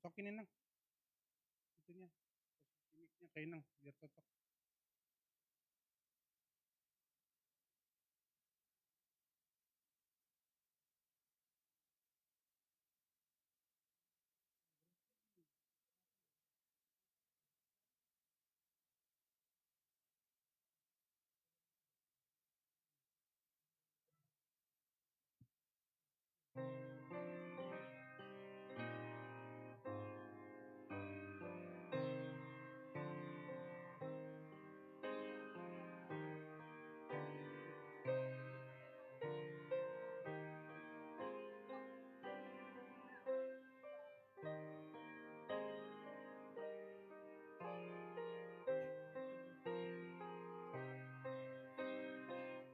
Cocokin Nang, itunya, posisi mic-nya ke Inang, biar cocok.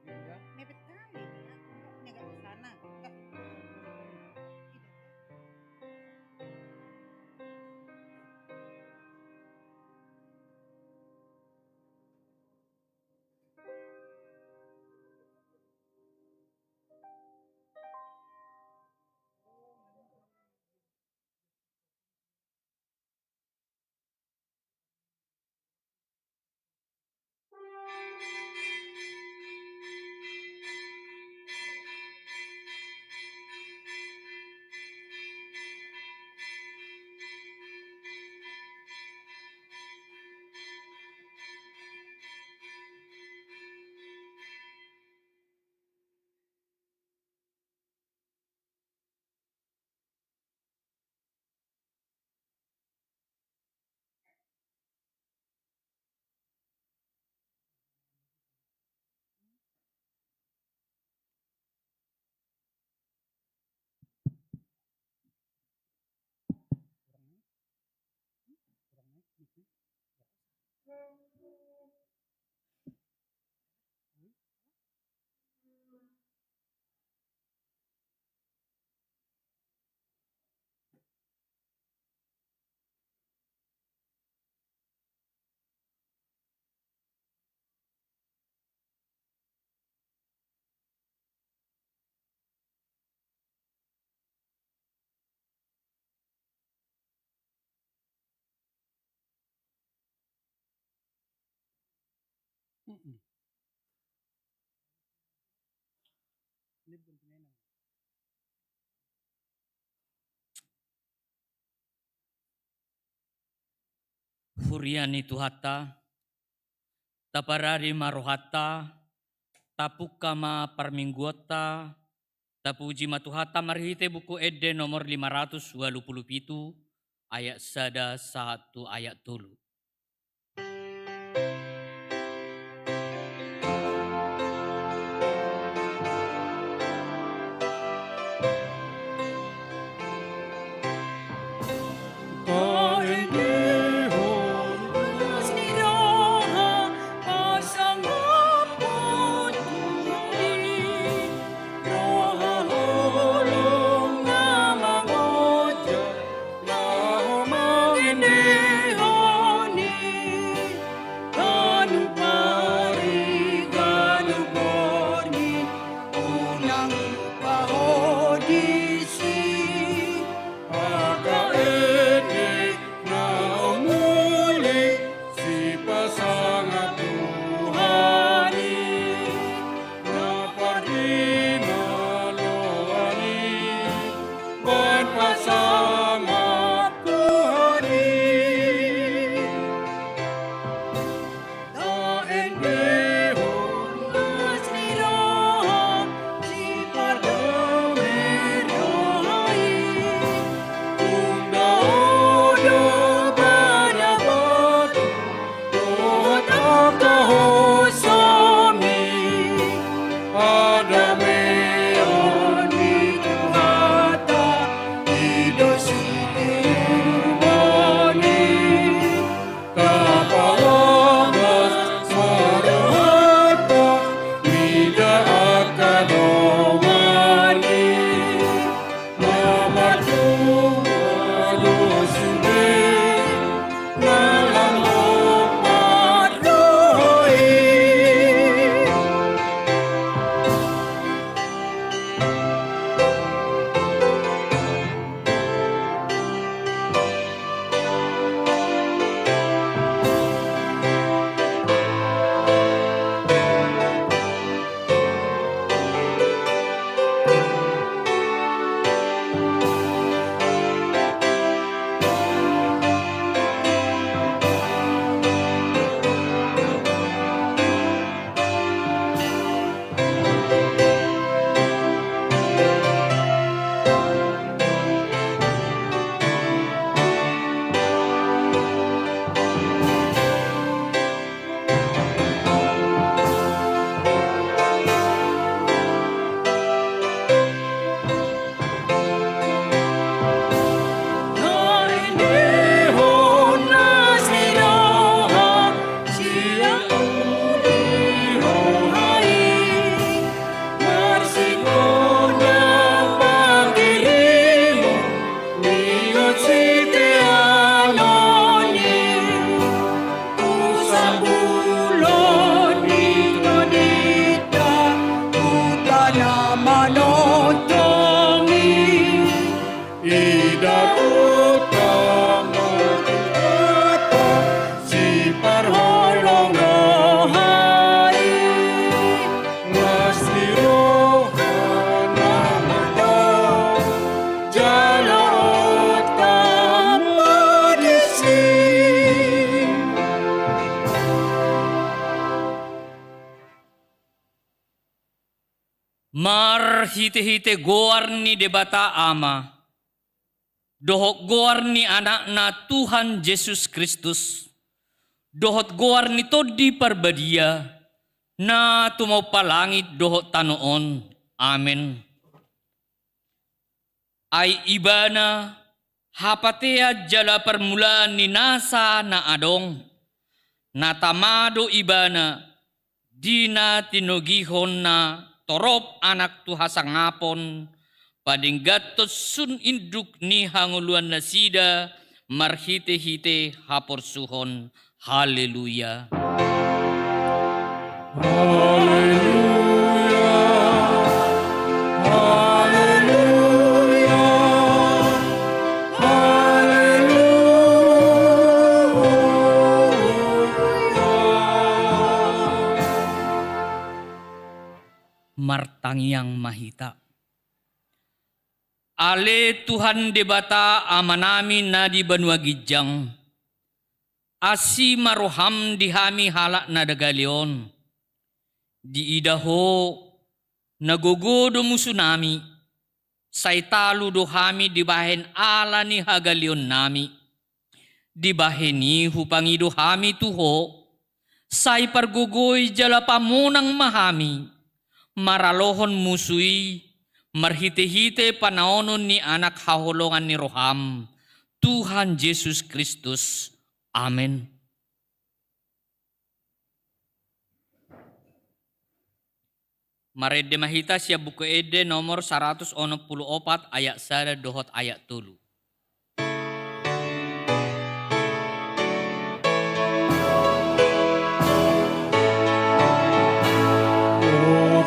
Iya. Mepet kali ini ya, ini agak ke sana. Enggak. Tidak. Kurang naik, kurang naik mic-nya. Hmm? Mm-mm. Ini bukan punya Inang. Huriani Tuhata, Taparari Marohata, Tapukama Parmingguota, Tapuji Matuhata Marhite buku Ede nomor 587 ayat sada 1 ayat 3. Marhite-hite goar ni debata ama. Dohot goar ni anak na Tuhan Yesus Kristus. Dohot goar ni todi parbadia. Na tumaw palangit dohot tanoon. Amen. Ay ibana hapatea jala permulaan ni nasa na adong. Natamado ibana dina tinugihon na torop anak Tuha sangapon, padinggatot sun induk ni hanguluan na sida, marhite-hite haporsuhon. Haleluya. Haleluya. Haleluya. Martangiang mahita. Ale Tuhan debata amanami na di banua gijang. Asi maroham dihami halak na dagalion. Di idaho nagogodo musunami. Say talo dohami dibahen ala ni hagalion nami. Dibahen ni hupangido hami tuho. Say pargugoy jala pamunang mahami. Maralohon musui, marhite-hite panaonon ni anak haholongan ni Roham, Tuhan Yesus Kristus. Amen. Marede mahita siya buku ede nomor 164 ayat 1 dohot ayat 3.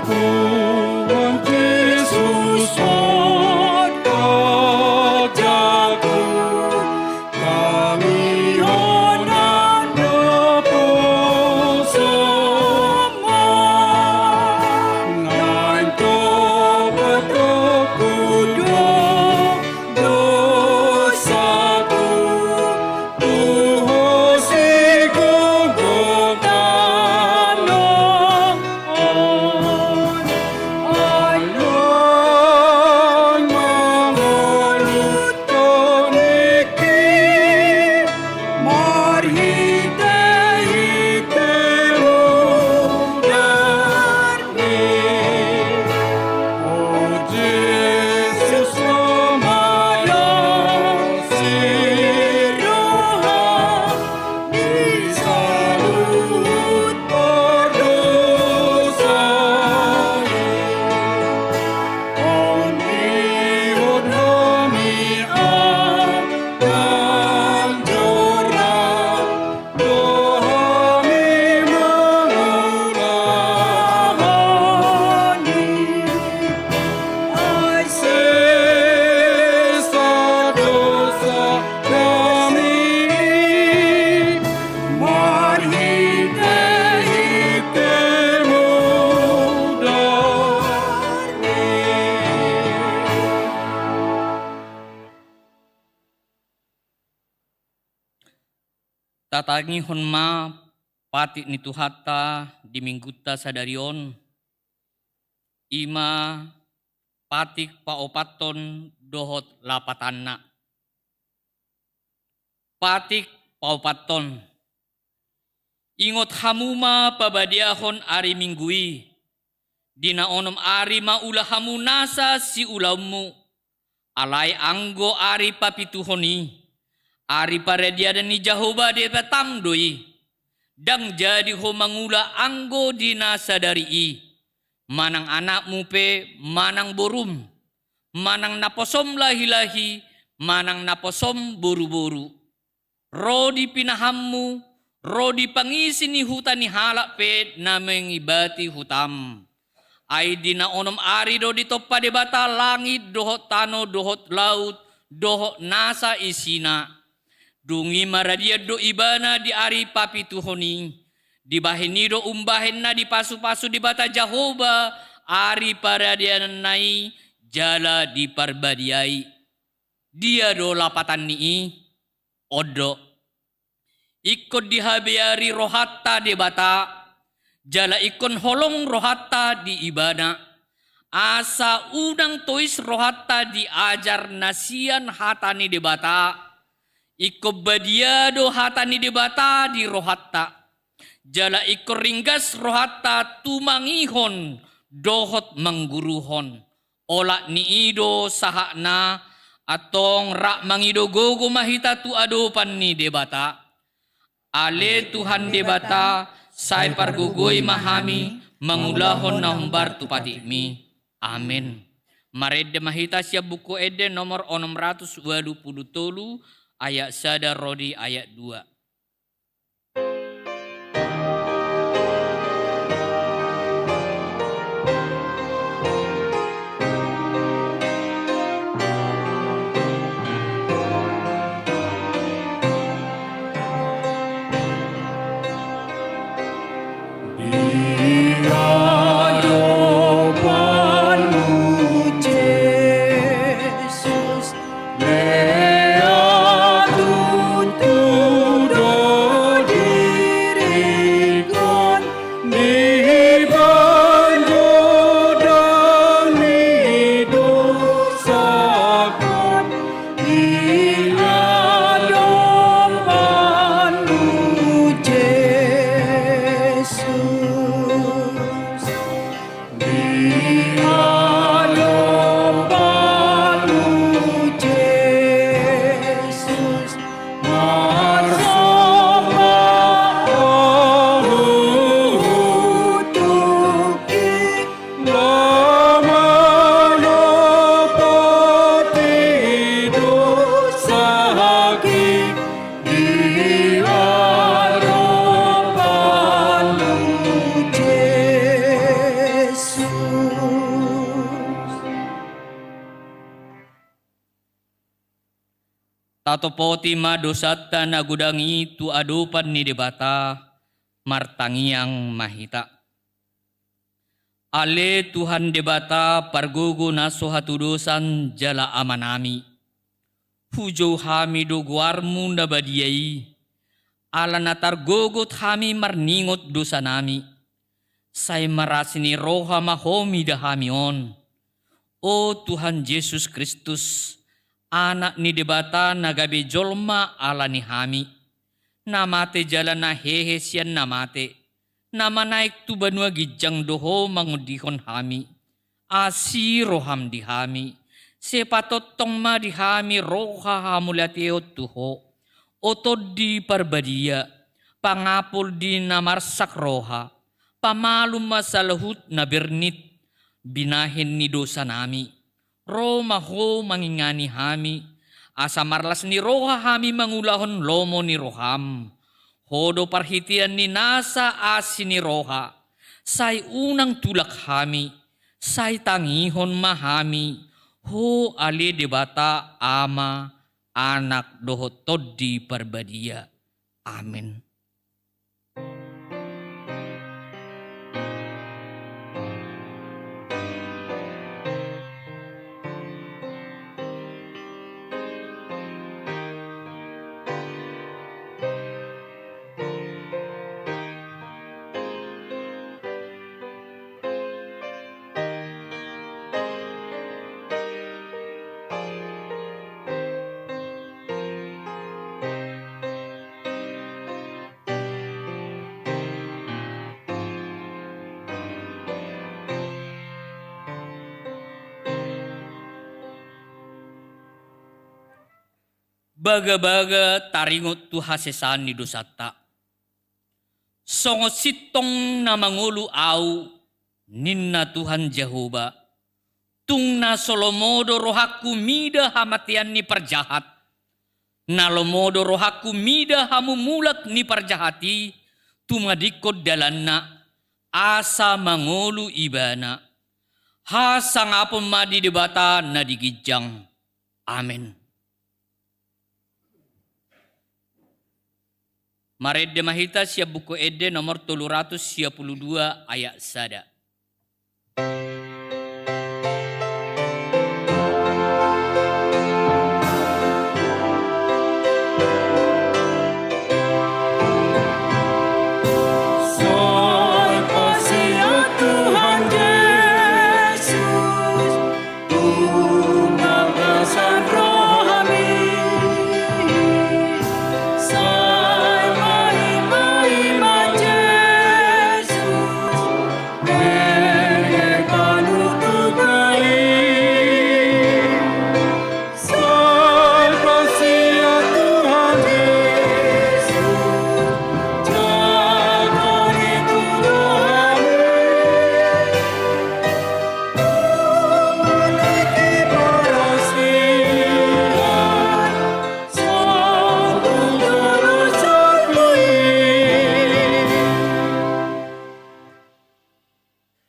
Tuhan Yesus wajahku, kami hendak bersama. Naik tobatku dosaku, Tuhan si gogok tanah. Tatangi honma pati ni tuhata di mingguta sadarion. Ima patik paopaton dohot lapatanna. Patik paopaton. Ingot hamuma pabadiahon ari minggui. Dina onom ari maula hamunasa si ulaumu. Alai anggo ari papituhoni. Ari paredia dan ni Jahoba de patamdoi. Dang jadi ho mangula anggo dina sadari. Manang anak mupe, manang borum. Manang naposom lahi-lahi, manang naposom buru-buru. Ro di pinahammu, ro di pangisi ni hutan ni halak pet na mengibati hutam. Ay di na onom ari do dito pa di bata langit dohot tano dohot laut dohot nasa isina. Dungi maradia do ibana di ari papi tuhoni. Di bahinido umbahen na di pasu-pasu di bata Jahoba. Ari paradian nai jala di parbadiai. Dia do lapatan ni odo. Ikut dihabiari rohatta di bata. Jala ikon holong rohatta di ibana. Asa udang tois rohatta diajar nasian hatani di bata. Iko badiado hatani di bata di rohatta. Jala iko ringgas rohatta tumangihon dohot mangguruhon. Olak ni ido sahakna atong rak mangido gogo mahita tu adopan ni di bata. Ale Tuhan di bata. Say pargugoy mahami, mangulahon na humbar tupati mi. Amen. Marede mahita siya buku ede nomor 623 ayat 1 rodi ayat 2. Tatopoti madosata nagudangi tu adupan ni debata martangiang mahita. Ale Tuhan debata pargugu naso hatudosan jala amanami. Hujo hami do guarmu nabadiai. Ala natar gogot hami marningot dosa nami. Say marasini roha mahomi dahami on. O Tuhan Yesus Kristus. Anak ni debata nagabe jolma ala ni hami. Namate jalan na hehe siyan namate. Nama naik tu banua gijang doho mangudihon hami. Asi roham di hami. Sepatot tong ma di hami roha hamulateo tuho. Oto di parbadia. Pangapul di namarsak roha. Pamalum masalahut na bernit. Binahin ni dosa nami. Roma ho mangingani hami, asa marlas ni roha hami mangulahon lomo ni roham. Hodo parhitian ni nasa asi ni roha, say unang tulak hami, say tangihon mahami, ho ali debata ama, anak dohot todi parbadia. Amen. Baga-baga taringot tu hasesan ni dosata. Songo sitong na mangulu au ninna Tuhan Jehovah. Tungna solomodo rohaku mida hamatian ni perjahat. Nalomodo rohaku mida hamu mulak ni perjahati. Tumadikod dalanna asa mangolu ibana. Hasang apon madi debata na digijang. Amin. Maredde mahita siya buku ede nomor 322 ayat sada.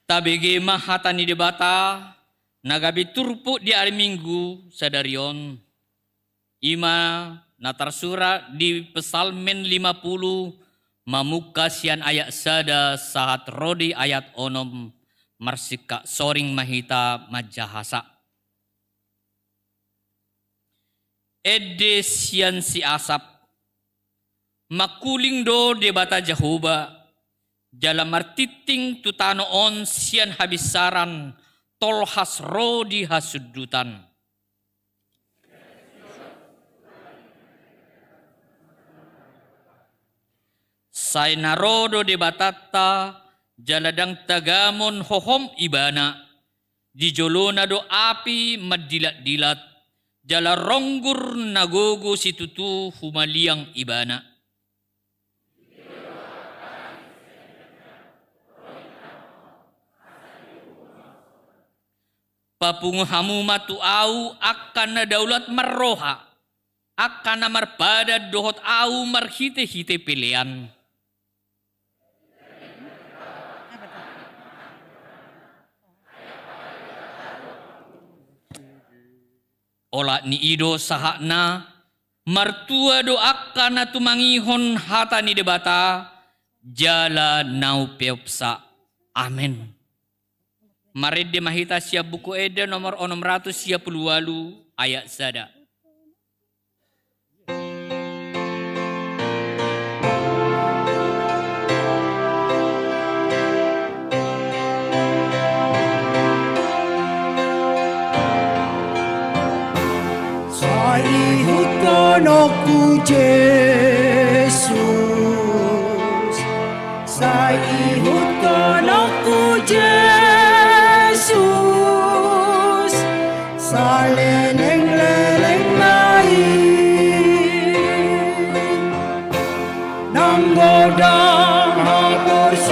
Tabigi mahata ni debata nagabi turpu di hari Minggu sadarion. Ima natarsura di Psalmen 50 mamuka sian ayat sada sahat rodi ayat onom marsika soring mahita majahasa. Ede sian si asap makuling do debata Jahoba. Jalan martiting tutano on sian habisaran tolhas rodi hasudutan. Say narodo de batata jaladang tagamon hohom ibana. Di jolona do api madilat-dilat. Jala ronggur nagogo situtu humaliang ibana. Papung hamu matu au akan na daulat marroha. Akan na marpada dohot au marhite-hite pilihan. Ola ni ido sahakna martua do akan na tumangihon hata ni debata. Jala nau peopsa. Amin. Maredde mahita siap buku ede nomor 638 ayat sada. Saihutonoku Jesus, saihutonoku Jesus. Saleneng leleng nai nanggodang haporsohan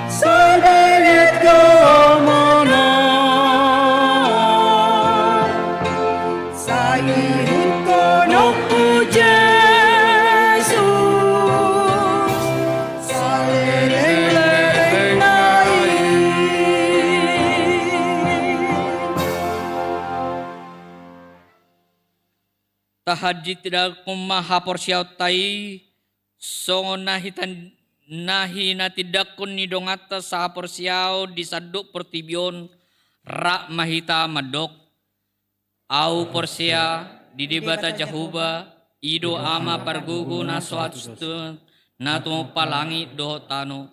salenget gamana saihutonoku Jesus saleneng leleng nai. Tahajid tidak kumaha porsiaw tai songon nahi na tidak kun ni dongata sa porsiaw disaduk pertibion rak mahita madok au porsia di debata Jahoba ido ama pargugu na suatu na tumapalangi do tano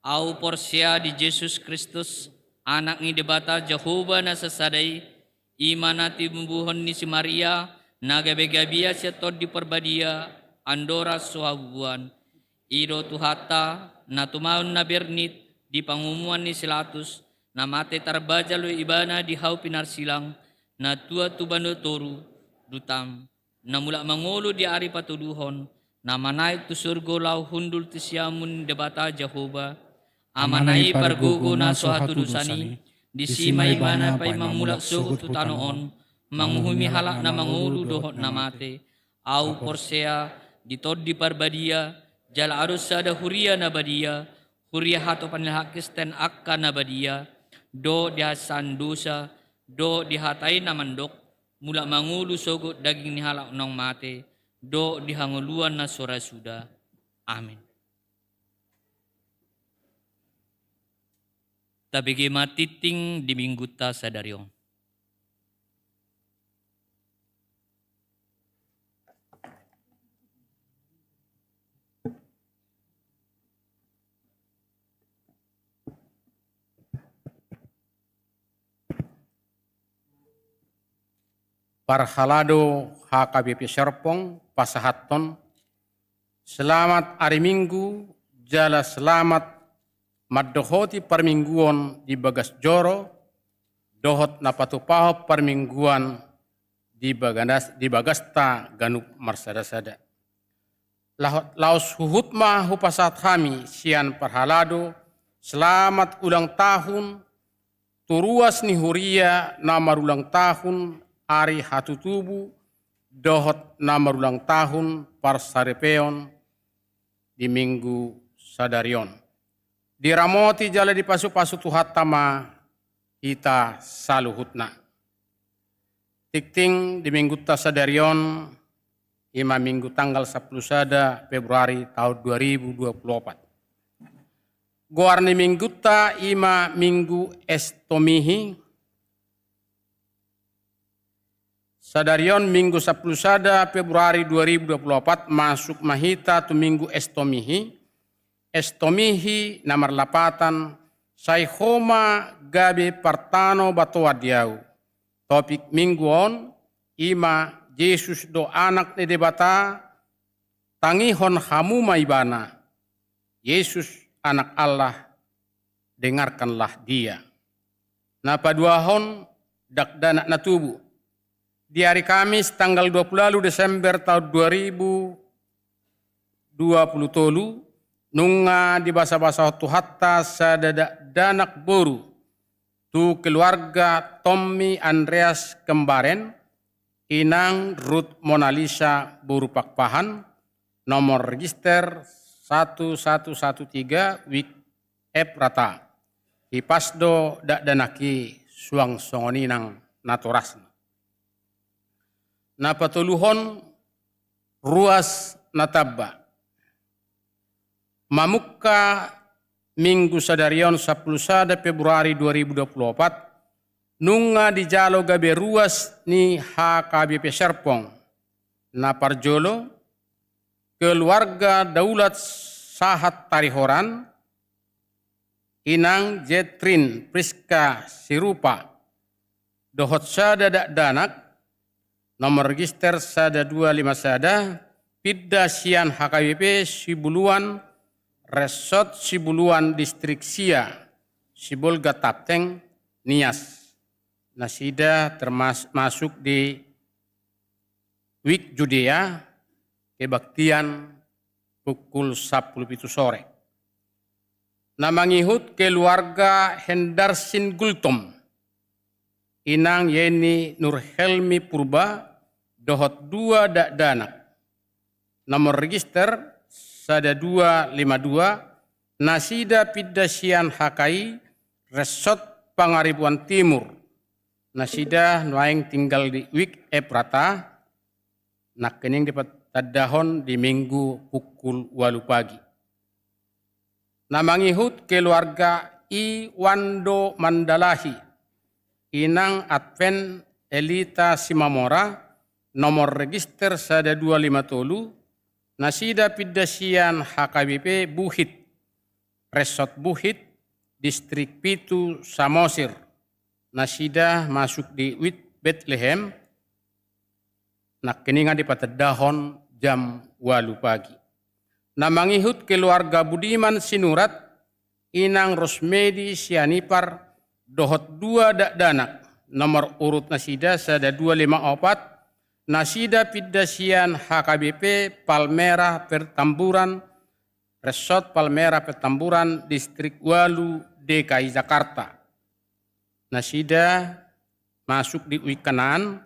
au porsia di Yesus Kristus anak ni debata Jahoba na sasadai imanati bumbuhon ni si Maria nagabegabia siya tod di perbadia andora suhabuan ido tuhata na tumaon na bernit di pangumuan ni silatus na mate tarbaja lo ibana di hau pinarsilang na tua tubano toru dutam na mula mangolo di ari patuduhon na manay tu surgo lau hundul ti siyamun debata Jahoba amanai parguguna suatu dosani, disimai bana pai mamulak suhut tutanoon, manguhumi halak na mangulu dohot na mate, au porsea, ditod di parbadia, jala arus sada huria na badia, huria hato panilhak Kristen akka na badia, do dihasan dosa, do dihatai na mandok, mula mangulu sogot daging ni halak nong mate, do dihanguluan na sura suda. Amin. Tabigi matiting di mingguta sadaryong. Parhalado HKBP Serpong, Pasahaton, selamat hari Minggu, jala selamat maddohoti permingguan di Bagas Joro, dohot napatupaho permingguan di Bagasta Ganup Marsada-sada. Laos huhutma hupasat kami sian parhalado, selamat ulang tahun, turuas ni huria nama ulang tahun, Ari hatutubu dohot nama ulang tahun parsarepeon di minggu sadarion. Diramoti jala di pasu-pasu tuhat tama ita saluhutna. Tikting di minggu tasadarion ima minggu tanggal 10 sada Februari tahun 2024. Goarni minggu ta ima minggu estomihi Sadarion minggu 10 sada Februari 2024 masuk mahita tu minggu estomihi. Estomihi nomor 8 Saihoma gabe partano batoadiau. Topik mingguon ima Yesus do anak ne debata tangihon hamu maibana. Yesus anak Allah, dengarkanlah dia. Napa duahon dakdanak natubu. Di hari Kamis tanggal 20 Desember tahun 2020 nunga di basa-basa tu hatta sadada danak boru tu keluarga Tommy Andreas Kembaren inang Ruth Monalisa boru pakpahan nomor register 1113 wik rata di pasdo dak danaki suang songoninang naturasna. Na patuluhon ruas natabba. Mamukka minggu sadarion 10 sada Februari 2024 nunga di jalo gabe ruas ni HKBP Serpong. Na parjolo keluarga daulat sahat tarihoran inang Jetrin Priska Sirupa dohot sada dak danak nomor register sada 25 sada, Pidda Sian HKBP Sibuluan, Resort Sibuluan Distrik Sia, Sibolga Tapteng, Nias. Nasida termasuk di Wik Judea, kebaktian pukul 10 sore. Namangihut keluarga Hendarsin Gultom, inang Yeni Nurhelmi Purba, dohot 2 dak danak. Nomor register sada 252 Nasida Piddasian HKI Resort Pangaribuan Timur. Nasida nuaing tinggal di Wik Eprata. Nak kening dapat tadahon di minggu pukul 8 pagi. Namangihut keluarga I Wando Mandalahi inang Advent Elita Simamora nomor register sada 257 Nasida Piddasian HKBP Buhit Resort Buhit Distrik Pitu Samosir. Nasida masuk di Wit Bethlehem. Nak keninga di patadahon jam 8 pagi. Namangihut keluarga Budiman Sinurat inang Rosmedi Sianipar dohot 2 dak danak. Nomor urut Nasida sada 254 Nasida Piddasian HKBP Palmerah Pertamburan Resort Palmera Petamburan, Distrik Walu, DKI Jakarta. Nasida masuk di Wikanan,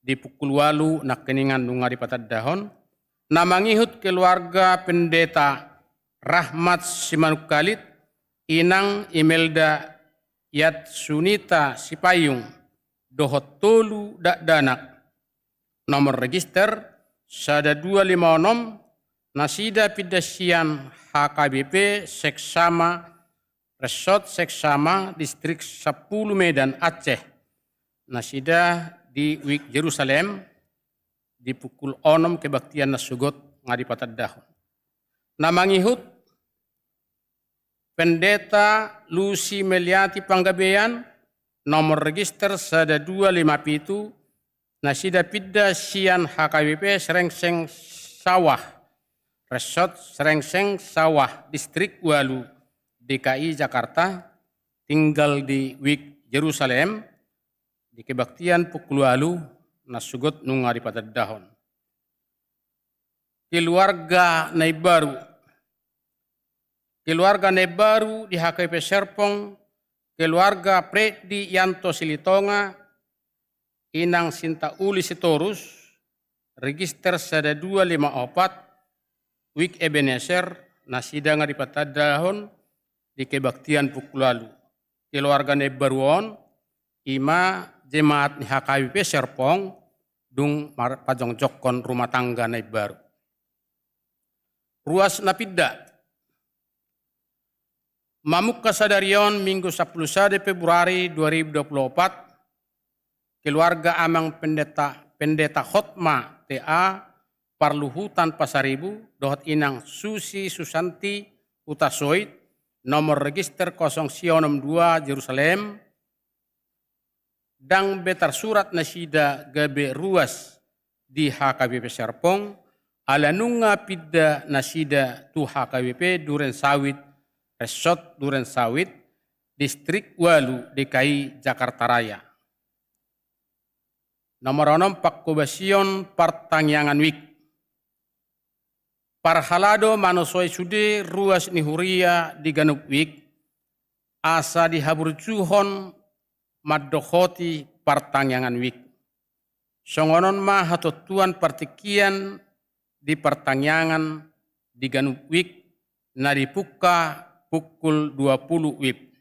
di Pukul Walu, Nakeningan Dunga di Patadahon. Namangihut keluarga pendeta Rahmat Simanukalit, Inang Imelda Yatsunita Sipayung, Dohot Tolu Danak. Nomor register Sada 256, Nasida Pidasian HKBP Seksama, Resort Seksama, Distrik 10 Medan, Aceh. Nasida di Wik Jerusalem, di Pukul 6 kebaktian nasugot ngadi Patadahon. Namangihut Pendeta Lucy Meliati Panggabean, nomor register Sada 257, Nasida Pidda Sian HKBP Serengseng Sawah, Resort Serengseng Sawah, Distrik Walu, DKI Jakarta, tinggal di Wik Jerusalem, di kebaktian Pukul Walu, nasugot nunga di Patadahon. Keluarga Naibaru, keluarga Naibaru di HKP Serpong, keluarga Predi Yanto Silitonga, Inang Sinta Uli Sitorus, register Sada 254, Wik Ebenezer, Nasida ngadi Patadahon, di kebaktian Pukul Walu. Keluarga Naibaruon, Ima jemaat ni HKBP Serpong, dung pajong jokon rumah tangga Naibaru. Ruas Napida, Mamuk Kasadarion, Minggu 10 Februari 2024, keluarga Amang Pendeta Khotma TA Parluhutan Pasaribu, Dohot Inang Susi Susanti Utasoid, nomor register 062 Jerusalem, dang betar surat Nasida gabe ruas di HKBP Serpong, alanunga pidda Nasida tu HKBP Duren Sawit, Resort Duren Sawit, Distrik Walu, DKI Jakarta Raya. Nomor 6 Pakkobasion Partangyangan Wik. Parhalado Manosoy Sude ruas Nihuria di Ganup Wik, asa dihabur juhon Madohoti Partangyangan Wik. Songonon ma hatotuan partikian di Partangyangan di Ganup Wik, nadipuka pukul 20 WIB.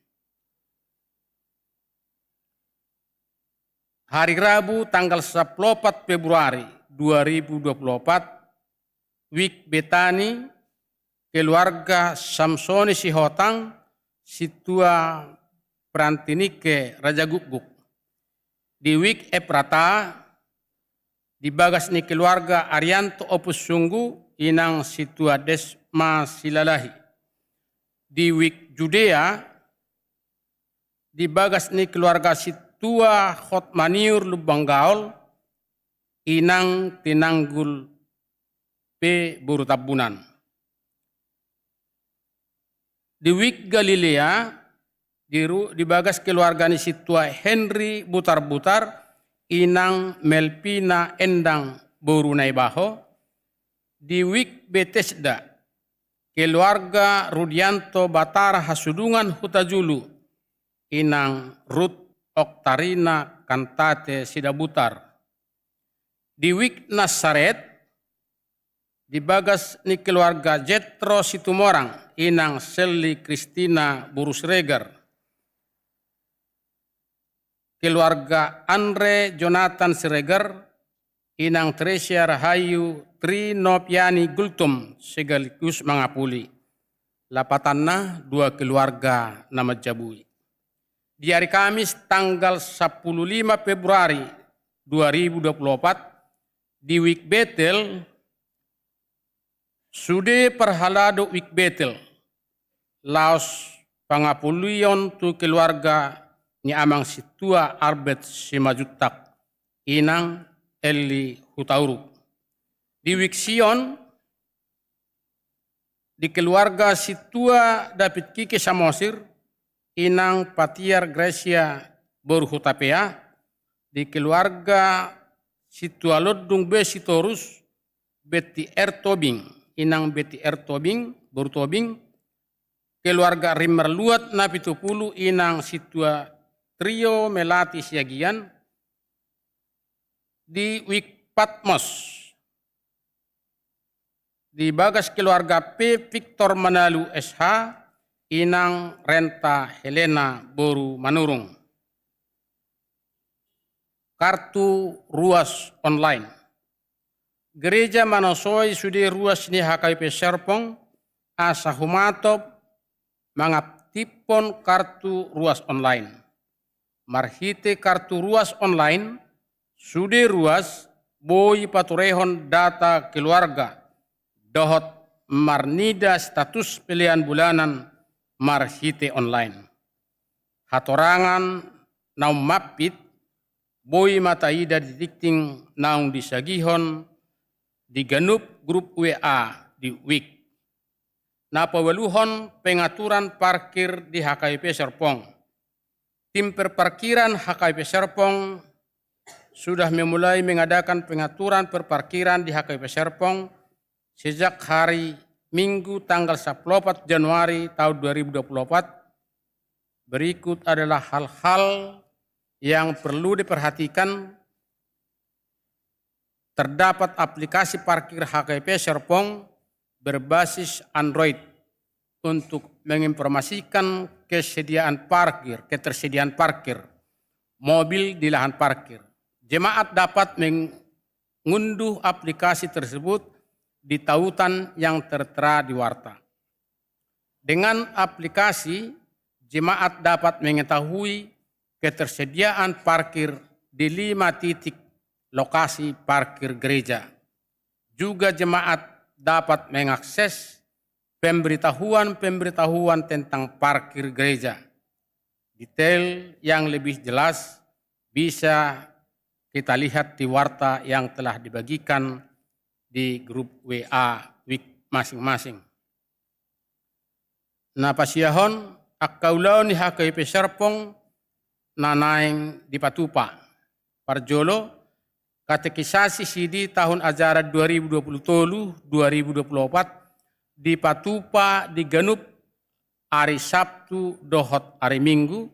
Hari Rabu tanggal 14 Februari 2024, Wik Betani, keluarga Samsoni Sihotang, Situa Prantinike Raja Guguk. Di Wik Eprata, di bagas ni keluarga Arianto Opus Sunggu, Inang Situa Desma Silalahi. Di Wik Judea, di bagas ni keluarga Situa Khotmaniur Lubang Gaul, Inang Tinanggul P. Burutabunan. Di Wik Galilea, di bagas keluarga ni Situa Henry Butar-Butar, Inang Melpina Endang Borunai Baho. Di Wik Bethesda, keluarga Rudianto Batara Hasudungan Hutajulu, Inang Ruth Oktarina Kantate Sidabutar. Di Wik Nasaret, di bagas ni keluarga Jetro Situmorang, Inang Selly Kristina Burusreger. Keluarga Andre Jonathan Sireger, Inang Tresia Rahayu Trinopiani Gultum segaligus mangapuli. Lapatanna 2 keluarga nama Jabui. Di hari Kamis tanggal 15 Februari 2024, di Wik Betel, Sude Perhalado Wik Betel, Laos Pangapulion tu keluarga ni Amang Situa Arbet Simajutak, Inang Eli Hutauruk. Di Wik Sion, di keluarga Situa David Kike Samosir, Inang Patiar Gracia Boruhutapea. Di keluarga Situa Lodung B. Sitorus, Betty R. Tobing, Inang Betty R. Tobing. Borutobing, keluarga Rimmer Luat na 70 inang situa trio melati siagian di Wik Patmos. Di bagas keluarga P. Victor Manalu SH, inang Renta Helena Boru Manurung. Kartu ruas online. Gereja Manosoi sudi ruas ni HKBP Serpong, asa humatop mangaptipon kartu ruas online. Marhite kartu ruas online, sudi ruas boi paturehon data keluarga, dohot marnida status pilihan bulanan marhite online. Hatorangan naum mapit, boi mataida didikting naung disagihon, diganup grup WA di Wik. Napawaluhon pengaturan parkir di HKBP Serpong. Tim perparkiran HKBP Serpong sudah memulai mengadakan pengaturan perparkiran di HKBP Serpong sejak hari Minggu tanggal 14 Januari tahun 2024. Berikut adalah hal-hal yang perlu diperhatikan. Terdapat aplikasi parkir HKBP Serpong berbasis Android untuk menginformasikan ketersediaan parkir mobil di lahan parkir. Jemaat dapat mengunduh aplikasi tersebut di tautan yang tertera di warta. Dengan aplikasi, jemaat dapat mengetahui ketersediaan parkir di 5 titik lokasi parkir gereja. Juga jemaat dapat mengakses pemberitahuan tentang parkir gereja. Detail yang lebih jelas bisa kita lihat di warta yang telah dibagikan di grup WA Wik masing-masing. Napasiyahon akkaulau ni HKBP Serpong nanaing di Patupa. Parjolo katekisasi CD tahun ajaran 2023-2024 di Patupa diganup hari Sabtu dohot hari Minggu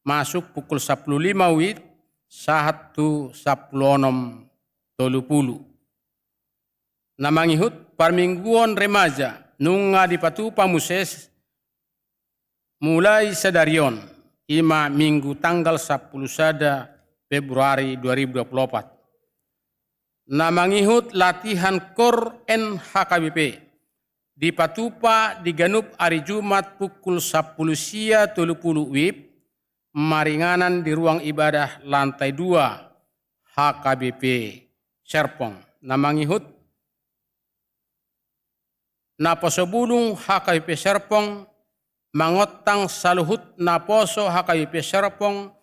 masuk pukul 15 WIB saat tu 16:30. Namangihut parmingguan remaja nunga di Patupa Muses mulai sedarion 5 Minggu tanggal 10 sada Februari 2024. Namangihut latihan Kor NHKBP di Patupa diganup hari Jumat pukul 10 sia 30 WIB maringanan di ruang ibadah lantai 2 HKBP Serpong. Namangihut naposobulung HKBP Serpong mangotang saluhut naposo HKBP Serpong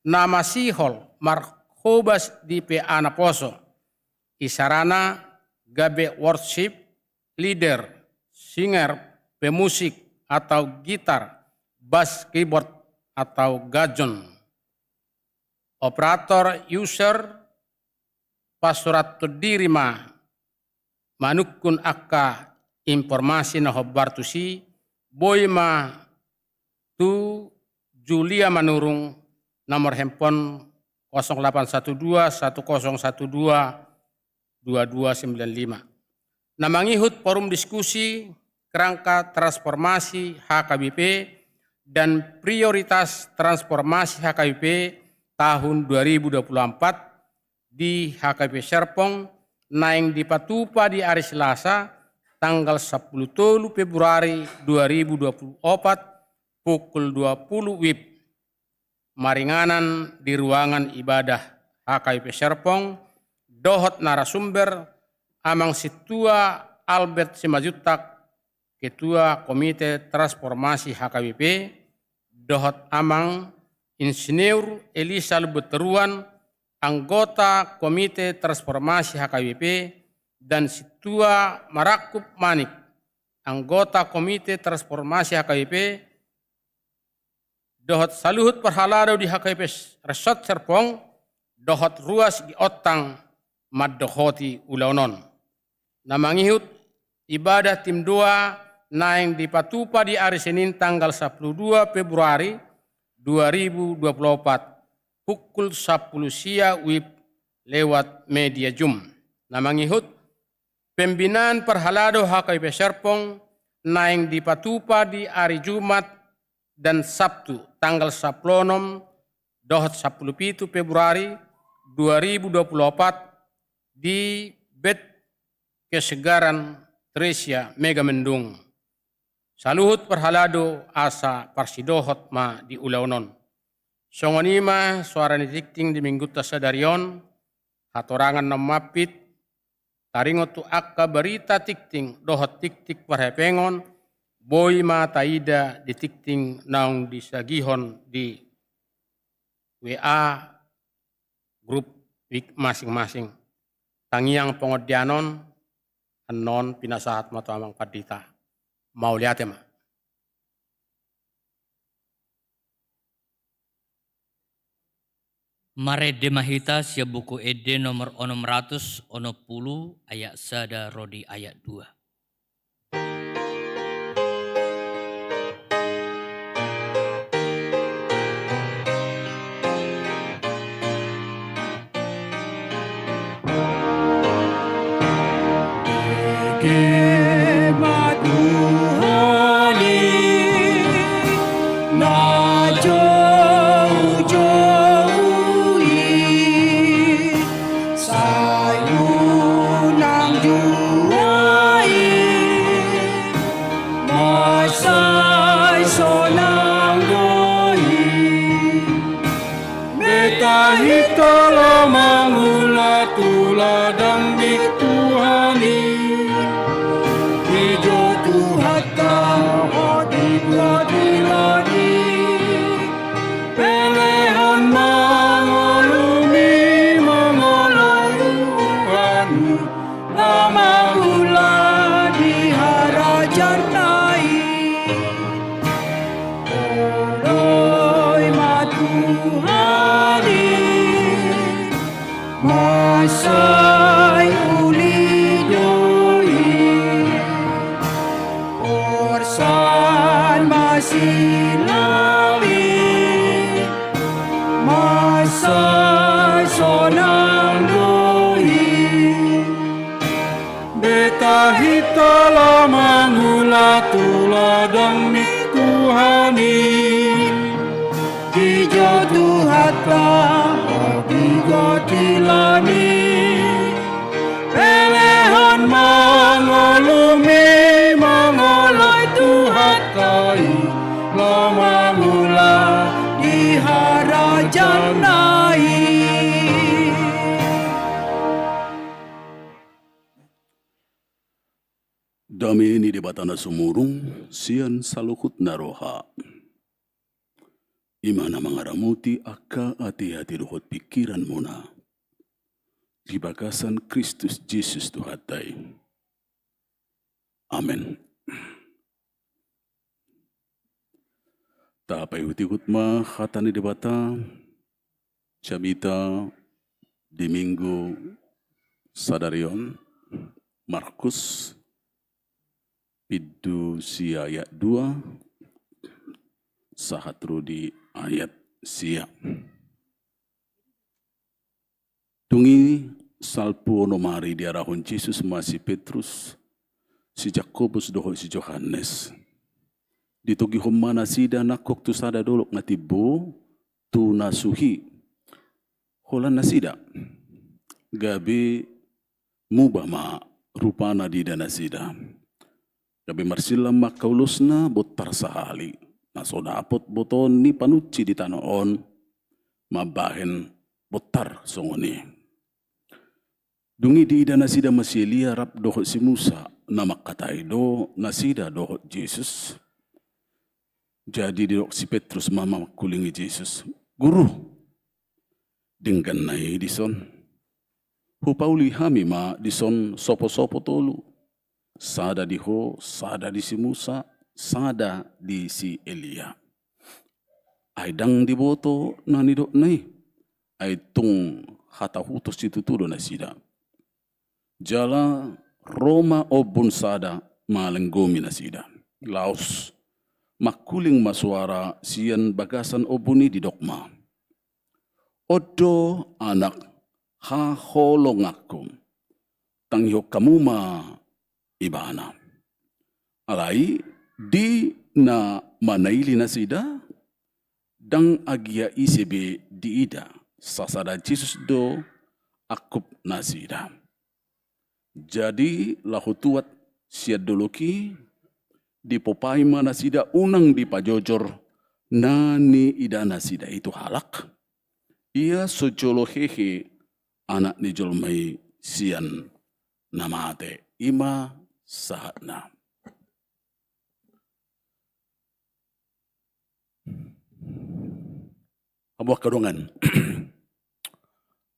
nama sihol marhobas di PA naposo isarana gabe worship leader singer pemusik atau gitar bass keyboard atau gajon operator user pastorat dirima manukun akka informasi na hobartusi boyma tu Julia Manurung nomor handphone 0812 1012 2295. Namangihut forum diskusi kerangka transformasi HKBP dan prioritas transformasi HKBP tahun 2024 di HKBP Serpong naing di Patupa di hari Selasa tanggal 10 Februari 2024 pukul 20 WIB maringanan di ruangan ibadah HKBP Serpong dohot narasumber amang situa Albert Simajutak Ketua Komite Transformasi HKBP dohot amang Insinyur Elisa Lubeteruan anggota Komite Transformasi HKBP dan Situa Marakup Manik, anggota Komite Transformasi HKBP, dohot saluhut perhalado di HKBP Resort Serpong, dohot ruas di Otang, maddohoti ulaunon. Namangihut ibadah tim 2 naing dipatupa di hari Senin tanggal 12 Februari 2024 pukul 10 siang WIB lewat media Zoom. Namangihut pembinaan perhalado HKBP Serpong naing dipatupa di hari Jumat dan Sabtu tanggal 10 dohot 17 Februari 2024 di Bet Kesegaran Tresia Megamendung. Saluhut perhalado asa parsidohot ma di ulaunon. Songonima suara nitikting di minggu tasadarion hatorangan namapit taringot tu akka berita tikting dohot tiktik parhepengon boy ma taida di tikting naung disagihon di WA grup masing-masing. Tangiang pengodianon anon pinasahat mato amang padita. Mau lihat ya, Ma? Mare demahita sia buku ede nomor 610 ayat sada rodi ayat 2. Dami ini debatana sumurung, sian saluhut naroha. Imana mangaramuti akka hati-hati dohot pikiran muna. Di bagasan Kristus Yesus Tuhatai. Amin. Tapai utikut ma khatani debata, Syamita di minggu sadarion, Markus Pidu si ayat 2, sahatru di ayat sia. Tungi salpu onomari di arahun Yesus masih Petrus, si Jakobus doho si Yohanes. Ditogi humana sida nakok tu sada dolok ngatibo tu nasuhi. Holan nasida. Gabi mubama rupana di danasida. Gabi marsila makaulusna botar sahali. Nasoda apot boton ni panuci di tanoon. Mabahen botar songoni. Dungi di danasida masielia rap dohot si Musa. Namak katai do nasida dohot Yesus. Jadi di si Petrus mama kulingi Yesus. Guru. Dinggan nai dison. Hupauli hami ma dison sopo-sopo tolu. Sada di ho, sada di si Musa, sada di si Elia. Ay dang di boto na nidok nai. Ay tung hata hutos situtudo na sida. Jala Roma obun sada malenggomi na sida. Laos makuling masuara sian bagasan obuni di dokma. Odo anak ha holong aku tangyo kamuma ibana. Alai di na manaili na sida dang agia isebe di ida sasada Jesus do akup nasida. Jadi lahutuat siadoloki di popai mana sida unang di pajojor nani ida nasida itu halak. Ia sojolo hehe anak ni jolmai sian namate ima sahatna. Abuah kedongan.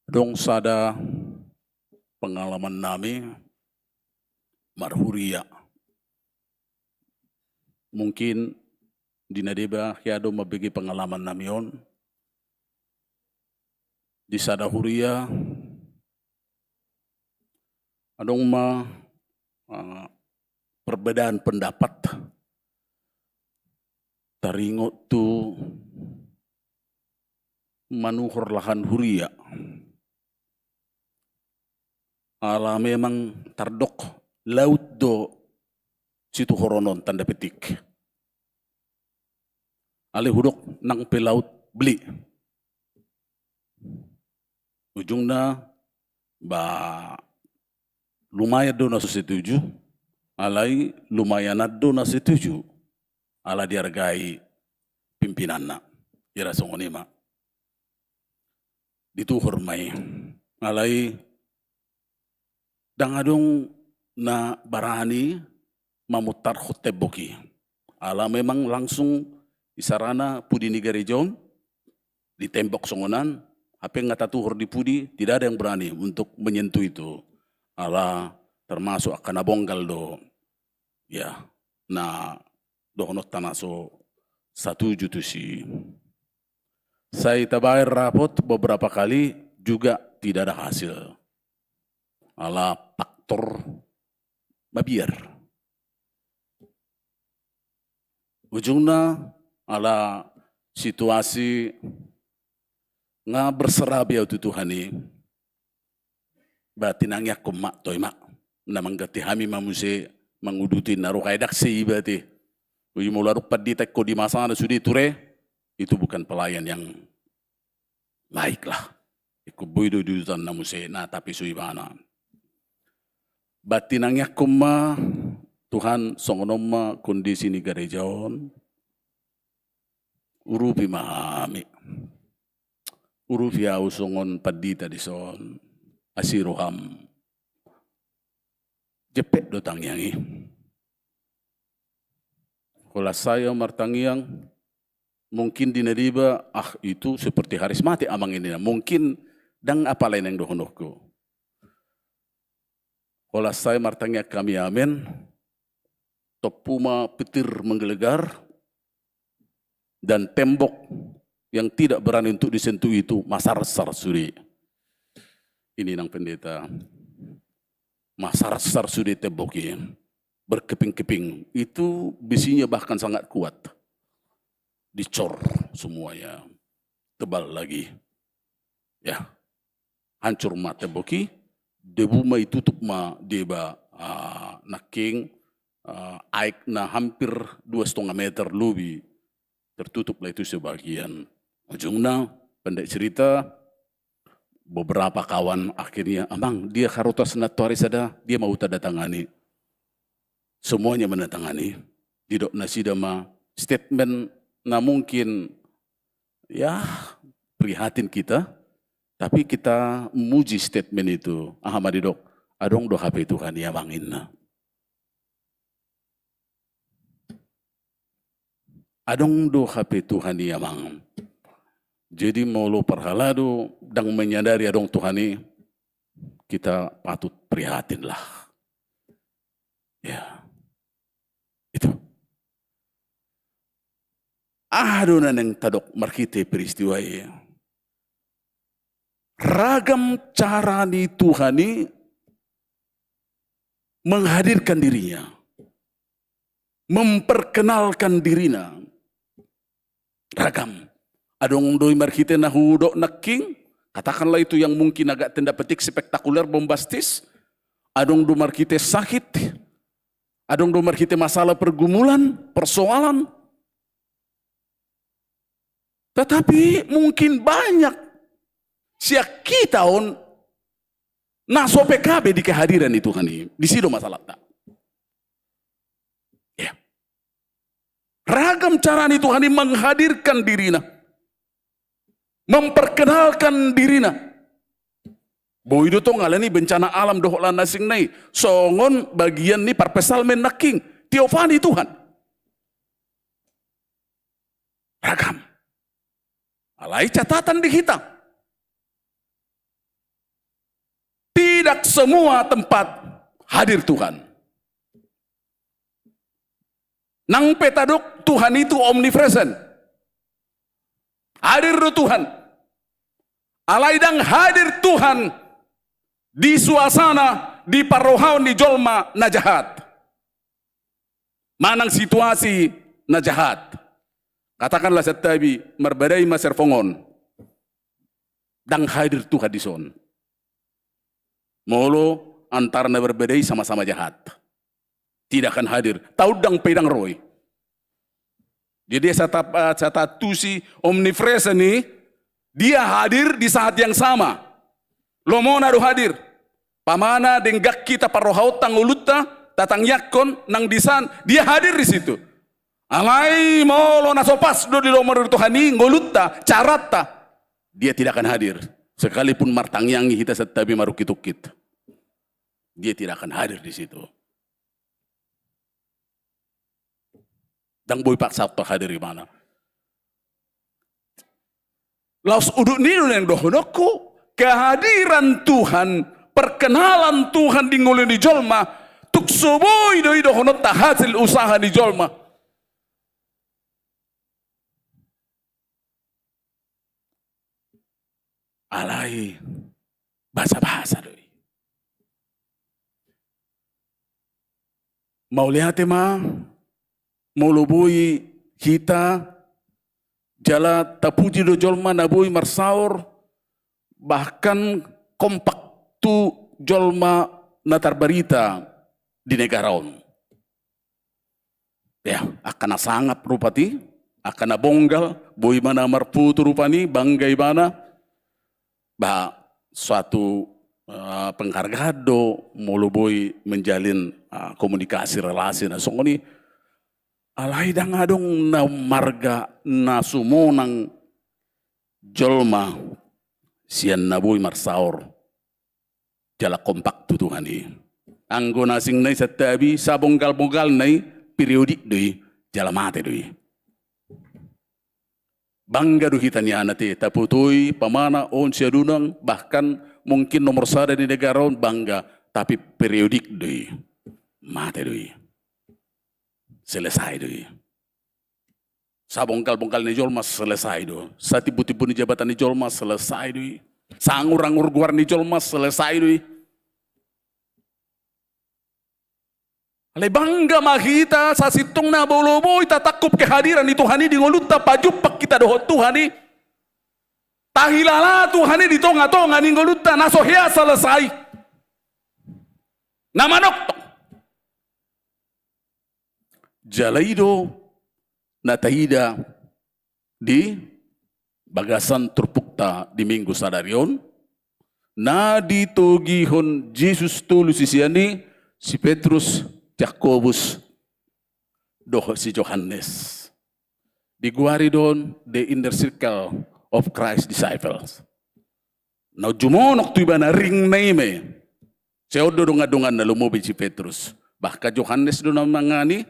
Dong sada pengalaman nami marhuria. Mungkin di nadeba hiado mabegi pengalaman namion. Di sada huria adong perbedaan pendapat taringo tu manuhur lahan huria. Ala memang tardok laut do situ horonon tanda petik. Ale hudok nang pelaut beli. Ujungna lumayan do na setuju, alai lumayan do na setuju, ala dihargai pimpinanna, ira songonima. Dituhur mai, alai dangadong na barani mamutar khoteboki. Ala memang langsung isarana pudi nigarejon, ditembok songonan, apa yang tuhur di pudi, tidak ada yang berani untuk menyentuh itu. Ala termasuk akan abonggal do, ya, na dohonot tanaso satu jutu si. Saya tabayar rapot beberapa kali juga tidak ada hasil. Ala faktor mabiar. Ujungnya ala situasi nga berserah biau tu Tuhani bati nangyak kumak toy mak namang gati hami mamuse menguduti naruh kaidak si bati uji mularuk paditek ko di masa na sudi ture itu bukan pelayan yang baiklah iku boido dudutan namuse na tapi suibana bati nangyak kuma Tuhan songonoma kondisi ni garejaon urupi mahami urufia usongon padita di son asiroham jepet do tangyangi. Kalau saya martangyang mungkin di nadiba itu seperti harismati amang ini mungkin dang apa lain yang dohonokku. Kalau saya martangya kami amen topuma petir menggelegar dan tembok yang tidak berani untuk disentuh itu masar-sar suri. Ini nang pendeta. Masar-sar suri teboki. Berkeping-keping. Itu bisinya bahkan sangat kuat. Dicor semuanya. Tebal lagi. Ya. Hancur ma teboki. Debu ma tutup ma deba naking. Aik na hampir 2,5 meter lebih. Tertutup lah itu sebagian. Ujungnya pendek cerita beberapa kawan akhirnya amang dia karotas natuari sada dia mau tanda tangani semuanya menandatangani didok nasidama statement na mungkin ya prihatin kita tapi kita muji statement itu Ahmad dok adong do HP Tuhan ya bangin adong do HP Tuhan ya bang. Jadi mau lo perhalado dan menyadari adong Tuhani kita patut prihatin lah. Ya. Itu. Adunan yang tadok markite peristiwa ya. Ragam cara ni Tuhani menghadirkan dirinya. memperkenalkan dirina. Ragam. Adong doi marhite na hudok na king, katakanlah itu yang mungkin agak tanda petik spektakuler, bombastis. Adong do marhite sakit, adong do marhite masalah pergumulan, persoalan. Tetapi mungkin banyak siak kita on naso PKB di kehadiran itu kan ini. Di situ masalah tak. Ya. Ragam cara itu kan menghadirkan dirina. Memperkenalkan dirina. Boy itu ngalani bencana alam dohlan nasing nai. Songon bagian ni parpesal men naking. Tiofani Tuhan. Ragam. Alai catatan di kita. Tidak semua tempat hadir Tuhan. Nang petaduk Tuhan itu omnipresent. Hadir Tuhan. Alaidang hadir Tuhan di suasana, di parohaun, di jolma na jahat. Manang situasi na jahat. Katakanlah setabi merbadai maser fongon. Dang hadir Tuhan di son. Molo antara na berbedai sama-sama jahat. Tidak akan hadir. Tahu dang pedang roy. Jadi sata tusi omnipresent ini dia hadir di saat yang sama. Lomona do hadir. Pamana denggak kita parohaut tangulutta tatang yakon nang disan dia hadir di situ. Alai molo nasopas do di lomor Tuhani ngolutta carata dia tidak akan hadir. Sekalipun martangyangi kita setabi marukitukit. Dia tidak akan hadir di situ. Dan boy paksa hadir di mana? Laos uduk niru yang dohonoku kehadiran Tuhan, perkenalan Tuhan di ngulun di jolma, tuk soboy doi dohonot tak hasil usaha di jolma. Alai bahasa-bahasa doi. Mau lihat ma, mau lubui kita, jala tapuji do jolma nabui marsaur, bahkan kompak tu jolma natar berita di negaraon. Ya, akan sangat rupati, akan bonggal, boi mana marputu rupani, banggai mana, bah suatu penghargaan do mulu boi menjalin komunikasi relasi na songoni alai dang adong na marga na sumonang jolma sian na boi marsaur jala kompak tu Tuhan ni anggo nasing nai satabi sabonggal-bonggal nai periodik doi jala mate doi bangga do kita ni anate taputui pamana on siadunang bahkan mungkin nomor satu di negara bangga tapi periodik doi mate doi selesai doi sabongkal-bongkal ni jolma selesai do satipu-tipu ni jabatan ni jolma selesai doi sangur-angur guar ni jolma selesai doi ale bangga mahita sa situng na boloboy tatakop kehadiran ni Tuhan di ngolutta pajupak kita dohot Tuhan ni tahilala Tuhan ni ditonga-tonga ni ngolutta nasohya selesai namanok jalaido natahida di bagasan turpukta di minggu sadarion na ditogihon Jesus tulus isiani si Petrus Jakobus doh si Johannes diguari don the inner circle of Christ disciples. Now jumonok tu iba na ring naime. Seodo donga-dongan na lumobi si Petrus. Bahkan Johannes do namangani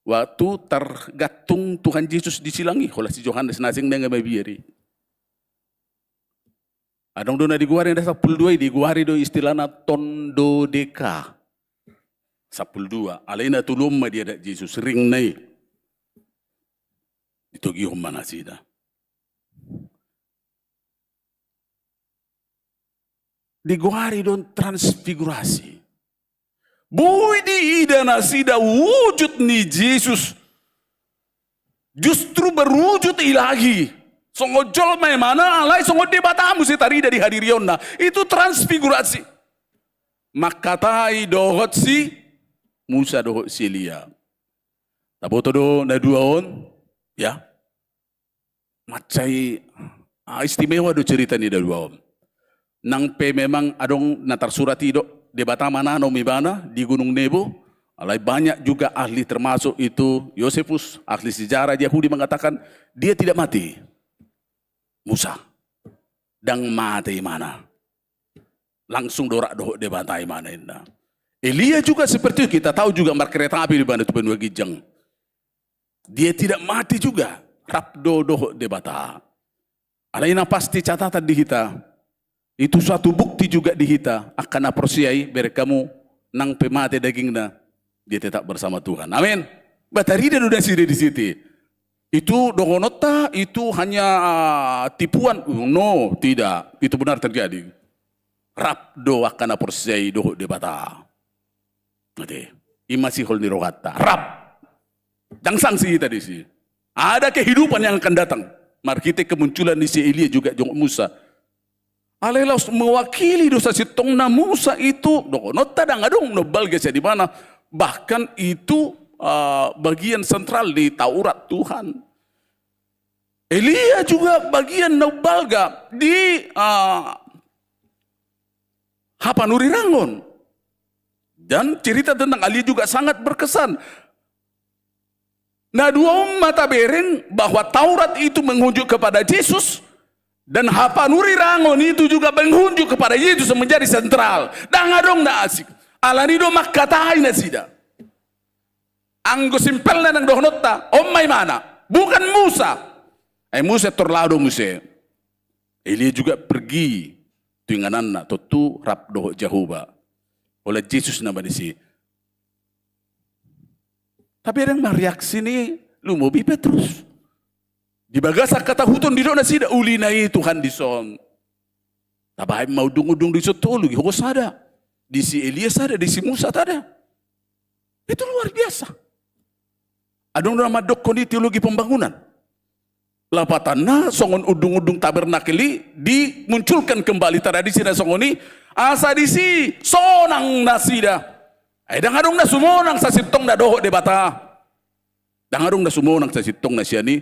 waktu tergatung Tuhan Yesus disilangi oleh si Johannes nasing dengan mabiyeri. Adong do na diguari na 12 diguari do istilahna tondo deka. 12 alaina tulum dia dak Yesus ring nai itu gihom mana sida diguari don transfigurasi Bui di ida nasida wujud ni Yesus justru berwujud ilahi. Songo jolma mana alai songo debatamu setari dari hadirionna. Itu transfigurasi. Makatai dohot si Musa dohot si Elia. Taboto do na duaon ya. Macai istimewa do cerita ni da duaon. Nang pe memang adong natar surati do debata mana no mibana di Gunung Nebo. Alai banyak juga ahli termasuk itu Yosefus, ahli sejarah Yahudi mengatakan dia tidak mati. Musa. Dang mati mana? Langsung dorak dohok debatai mana indah. Elia juga seperti itu, kita tahu juga kereta api di mana itu benua Gijang. Dia tidak mati juga. Rapdo dohok debata. Alaina pasti catatan di kita. Itu suatu bukti juga di kita akan apresiai berekamu nang pemate dagingna dia tetap bersama Tuhan. Amin. Batari dan udah sini di situ. Itu dogonota itu hanya tipuan. No, tidak. Itu benar terjadi. Rapdo akan apresiai dohok debata. Oke. Imasi hol nirogata. Rap. Jangan sanksi kita di sini. Ada kehidupan yang akan datang. Mari kita kemunculan di si Elia juga jong Musa. Alelos mewakili dosa si tongna Musa itu dogonota dan adong no balgesa di mana. Bahkan itu bagian sentral di Taurat Tuhan. Elia juga bagian nobalga di Hapanuri Rangon. Dan cerita tentang Elia juga sangat berkesan. Nah dua mata bereng bahwa Taurat itu menghunjuk kepada Yesus. Dan Hapanuri Rangon itu juga menghunjuk kepada Yesus menjadi sentral. Dan adong na asik. Alanido makkatai na sida. Anggo simpel na ng dohnota. Omay mana? Bukan Musa. Musa terlalu Musa. Elia juga pergi. Tuinganan na. Tutu rap doho Jehovah. Oleh Yesus na manisi. Tapi ada yang reaksi ni. Lumobi Petrus. Di bagasa kata hutun di doon na sida. Uli na Tuhan di son. Tabay mau dung-dung di sotolo. Hukos ada. Di si Elias ada, di si Musa ada. Itu luar biasa. Adong nama dokon di teologi pembangunan. Lapatanna songon udung-udung tabernakeli dimunculkan kembali tradisi na songoni asa di si sonang nasida. Dang adong na sumonang sa sitong na doho debata. Dang adong na sumonang sa sitong na siya ni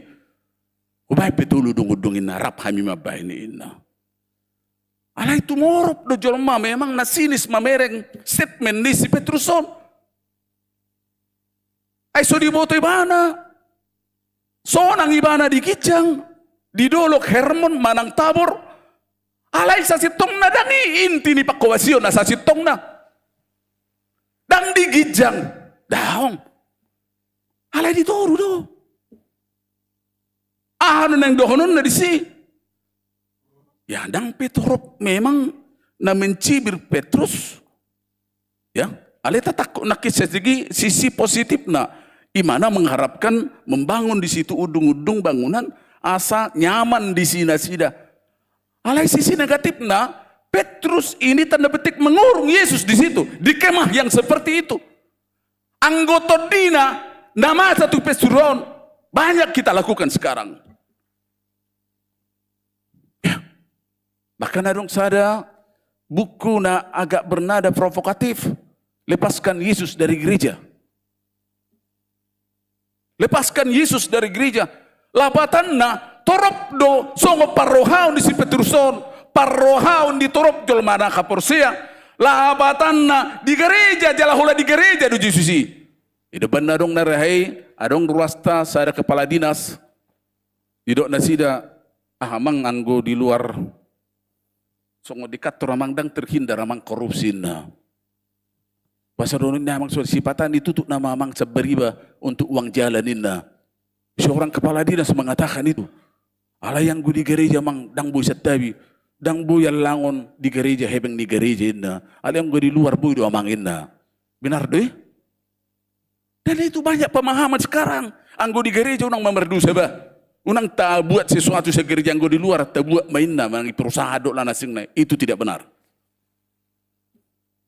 ubay petulu udung-udungin na rap hami mabay ni ina. Alay tumorop do jolma memang nasinis mamereng statement ni si Petruson. Ay so di boto ibana. So nang ibana di Kijang. Di Dolok Hermon manang Tabor. Alay sa sitong na dangi inti ni pakawasyon na sa sitong na. Dang di Kijang. Daong. Alay di Toro do. Ano nang dohonon na di si. Ya, dang Petrus memang na mencibir Petrus. Ya, alita takut nakis sisi positif na imana mengharapkan membangun di situ udung-udung bangunan asa nyaman di sini sida. Alai sisi negatif na Petrus ini tanda petik mengurung Yesus di situ di kemah yang seperti itu. Anggota dina nama satu pesuron banyak kita lakukan sekarang. Bahkan adong sada buku na agak bernada provokatif. Lepaskan Yesus dari gereja. Lepaskan Yesus dari gereja. Lapatan na torop do songo parrohaun di si Petruson. Parrohaun di torop jol mana kaporsea. Lapatan na di gereja jalahula di gereja do Yesusi. Ida banda dong narahai adong ruasta sada kepala dinas. Didok nasida ahamang anggo di luar songo dikat ramang dang terhindar ramang korupsi na. Pasal doon namang sipatan ditutup nama amang seberiba untuk uang jalanin na. Seorang kepala dinas mengatakan itu. Ala yang gu di gereja mang dang bu setabi, dang bu yang langon di gereja hebeng di gereja na. Ala yang gu di luar bu do amangin na. Benar deh? Dan itu banyak pemahaman sekarang. Anggo di gereja unang memerdu seba. Unang tak buat sesuatu segereja anggo di luar tak buat mainna mangi perusahaan dok lanasing na. Itu tidak benar.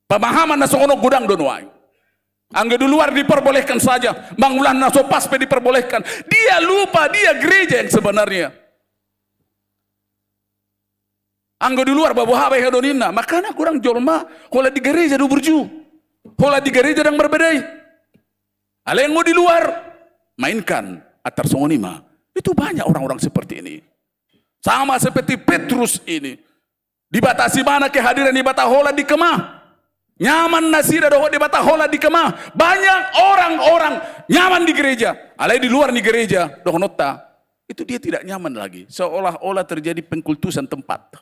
Pemahaman na songono gudang donoai. Angga di luar diperbolehkan saja. Bangunan naso paspe diperbolehkan. Dia lupa dia gereja yang sebenarnya. Angga di luar bawa habai hedonina. Makanya kurang jolma. Hola di gereja do berju. Hola di gereja yang berbedai. Ale yang mau di luar mainkan atar songonima. Itu banyak orang-orang seperti ini. Sama seperti Petrus ini. Dibatasi mana kehadiran di bata hola di kemah. Nyaman nasira doho di bata hola di kemah. Banyak orang-orang nyaman di gereja. Alai di luar di gereja doho nota. Itu dia tidak nyaman lagi. Seolah-olah terjadi pengkultusan tempat.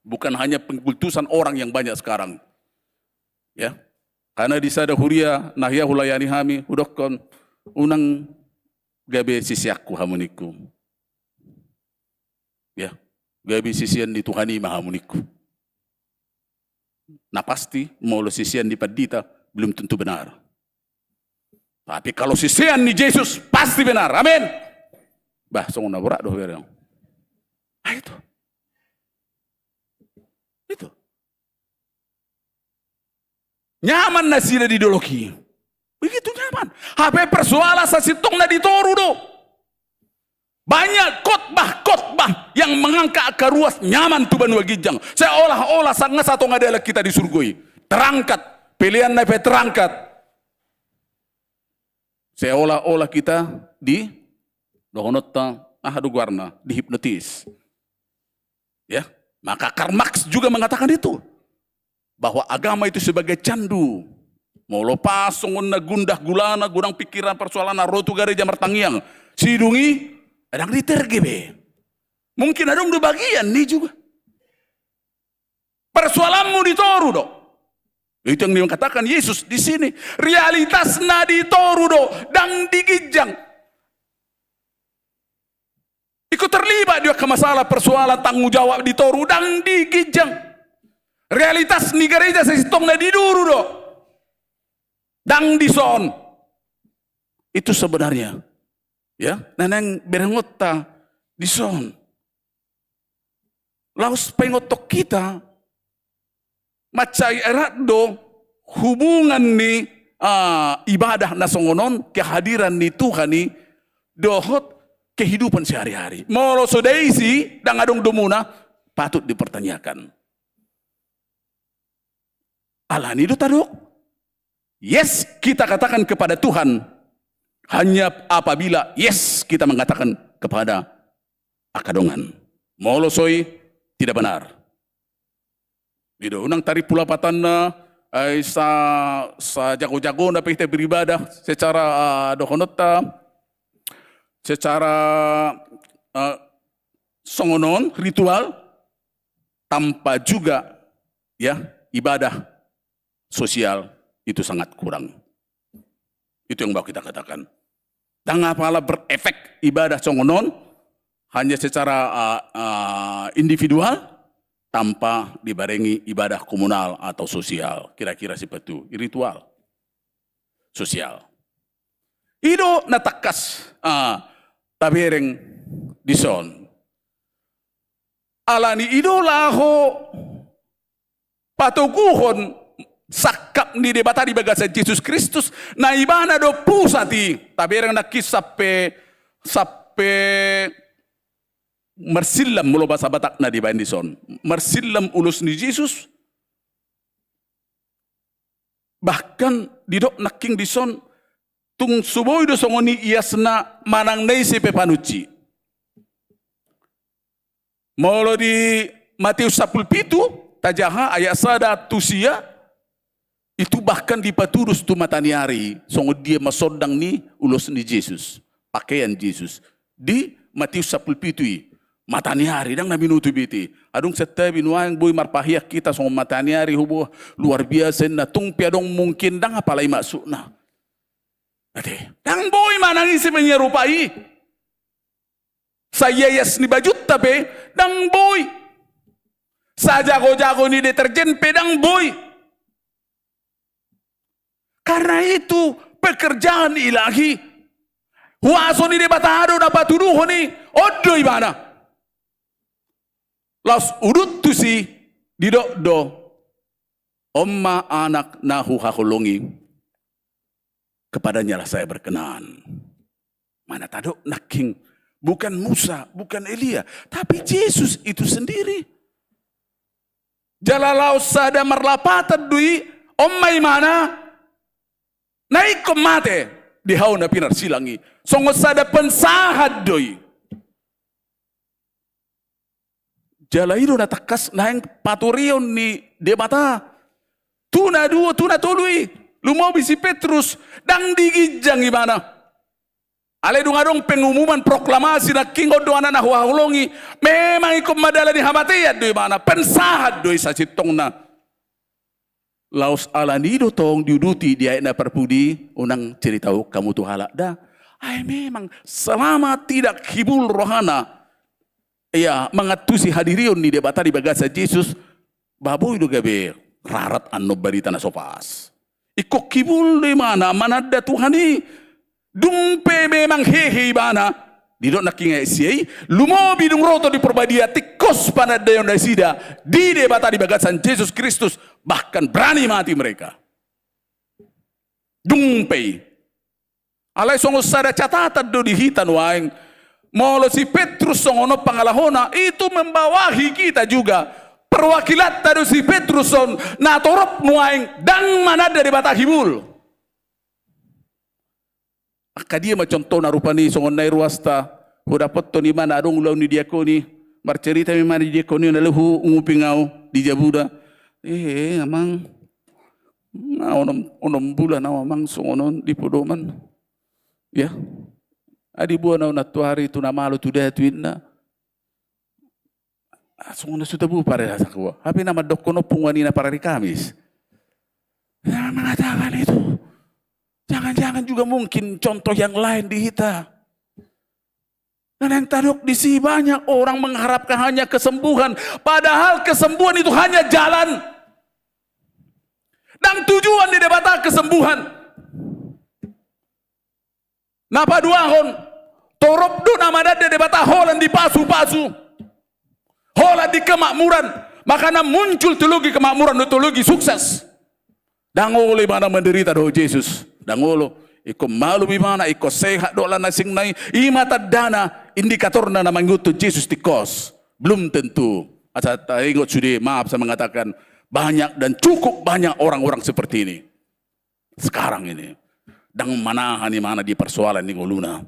Bukan hanya pengkultusan orang yang banyak sekarang. Ya. Karena di sada huria nahya hulayani hami udokon unang gabe sisiakku hamuniku. Ya. Gabe sisian di Tuhani mahamuniku. Nah pasti mau sisian di Padita belum tentu benar. Tapi kalau sisian di Yesus pasti benar. Amin. Bah, songona berak doh berang. Ah itu. Itu. Nyaman nasira di ideologi. Begitu nyaman. HP persoalan sasitong na ditoru do. Banyak khotbah yang mengangkat ke ruas nyaman tuh banua gijang. Seolah-olah sangat satu ngadalah kita disurgoi. Terangkat, pilihan nape terangkat. Seolah-olah kita di dohonota ahadu warna dihipnotis. Ya, maka Karl Marx juga mengatakan itu. Bahwa agama itu sebagai candu. Mau lepas songon gundah gulana gudang pikiran persoalan rotu gereja mertangiang. Sidungi adang ditergebe. Mungkin ada dua bagian nih juga. Persoalanmu ditoru do. Itu yang dikatakan Yesus di sini. Realitasna ditoru do dan digijang. Ikut terlibat dia ke masalah persoalan tanggung jawab ditoru dan digijang. Realitas ni gereja sesitong na diduru do. Dan dison. Itu sebenarnya. Ya, neneng berengota di son. Laos pengotok kita macai erat do hubungan ni ibadah nasongonon kehadiran ni Tuhan ni dohot kehidupan sehari-hari. Molo sodeisi dan adong domuna patut dipertanyakan. Alani do tadok. Yes, kita katakan kepada Tuhan. Hanya apabila yes kita mengatakan kepada akadongan. Molosoi tidak benar. Itu unang tari pulapatan na sa jago-jago na kita beribadah secara dohonota secara songonon ritual tanpa juga ya ibadah sosial itu sangat kurang. Itu yang mau kita katakan. Dan apalah berefek ibadah songonon hanya secara individual tanpa dibarengi ibadah komunal atau sosial. Kira-kira seperti itu. Ritual. Sosial. Itu natakas tabereng dison. Alani idolaho patuguhon sakap ni debata di bagasa Yesus Kristus na ibana do pusati taberang nakis sape mersilam mulo basa batak na di bandison mersilam ulus ni Yesus bahkan didok naking dison tung suboy do songoni iasna manang nei sepe panuci molo di Matius 17 tajaha ayat sada tusia itu bahkan dipaturus tu mataniari songo dia masodang ni ulos ni Yesus pakaian Yesus di Matius 17 mataniari dang na minuto biti adung sette binuang boy marpahiak kita songo mataniari hubo luar biasa na tung piadong mungkin dang apalai maksudna ade dang boy manangin si menyerupai saya yes ni bajut tabe dang boy sa jago-jago ni deterjen pedang boy. Karena itu pekerjaan ilahi. Huaso ni debatado dapat tuduh ni odo ibana. Laus udut tu si didok do omma anak nahu hakulungi. kepadanya lah saya berkenan. Mana tado naking, bukan Musa, bukan Elia, tapi Yesus itu sendiri. Jalalau sada marlapatan dui, omai mana, naik ke mate, di hauna pinar silangi, songo sada pensahat dui. Jalaido na takas naeng paturion ni debata, tuna dua, tuna tului, lumobi si Petrus, dang digijang gimana. Ale dungadong pengumuman proklamasi na kingo doana na huahulongi, memang ikut madala di hamatiyat doi mana, pensahat doi sa sitong na. Laos alanido tong diuduti dia na perpudi, unang ceritau kamu tuh halak dah. Ay memang selama tidak hibul rohana, ya mengatusi hadirion ni debata di bagasa Yesus, baboy do gabe rarat anno barita na sopas. Ikok kibul di mana manada Tuhani. Dumpe memang hehe bana didok naking siai lumobi dung roto di perbadia tikos pada dayon dasida di debata di bagasan Yesus Kristus bahkan berani mati mereka. Dumpe alai songo sada catatan do di hitan waeng molo si Petrus songono pangalahona itu membawahi kita juga perwakilan tado si Petrus son na torop nuaeng dang mana dari bata hibul. Akadia contoh na rupani songon nai ruasta ho dapat to ni mana adong ulau ni diakoni marcerita mi mana diakoni na lehu ngupingau di Jabuda amang na onom bulan na amang songonon di podoman ya adi buana na tuari tu na malu tu datuin na songono sudah bu pare sakwa hapi nama dokono pungwani na parari Kamis ya mengatakan itu. Jangan-jangan juga mungkin contoh yang lain di kita. Dan yang tadok di sini banyak orang mengharapkan hanya kesembuhan. Padahal kesembuhan itu hanya jalan. Dan tujuan di debata kesembuhan. Napa duahon? Torop do namada di debata holan di pasu-pasu. Holan di kemakmuran. Makanya muncul teologi kemakmuran dan teologi sukses. Dan oleh mana menderita doh Yesus. Dangolo iko malu bimana iko sehat dola nasing nai imata dana indikator na mangutu Yesus tikos belum tentu asa ingot sudah maaf saya mengatakan banyak dan cukup banyak orang-orang seperti ini sekarang ini dang manahan ni mana di persoalan ni ngoluna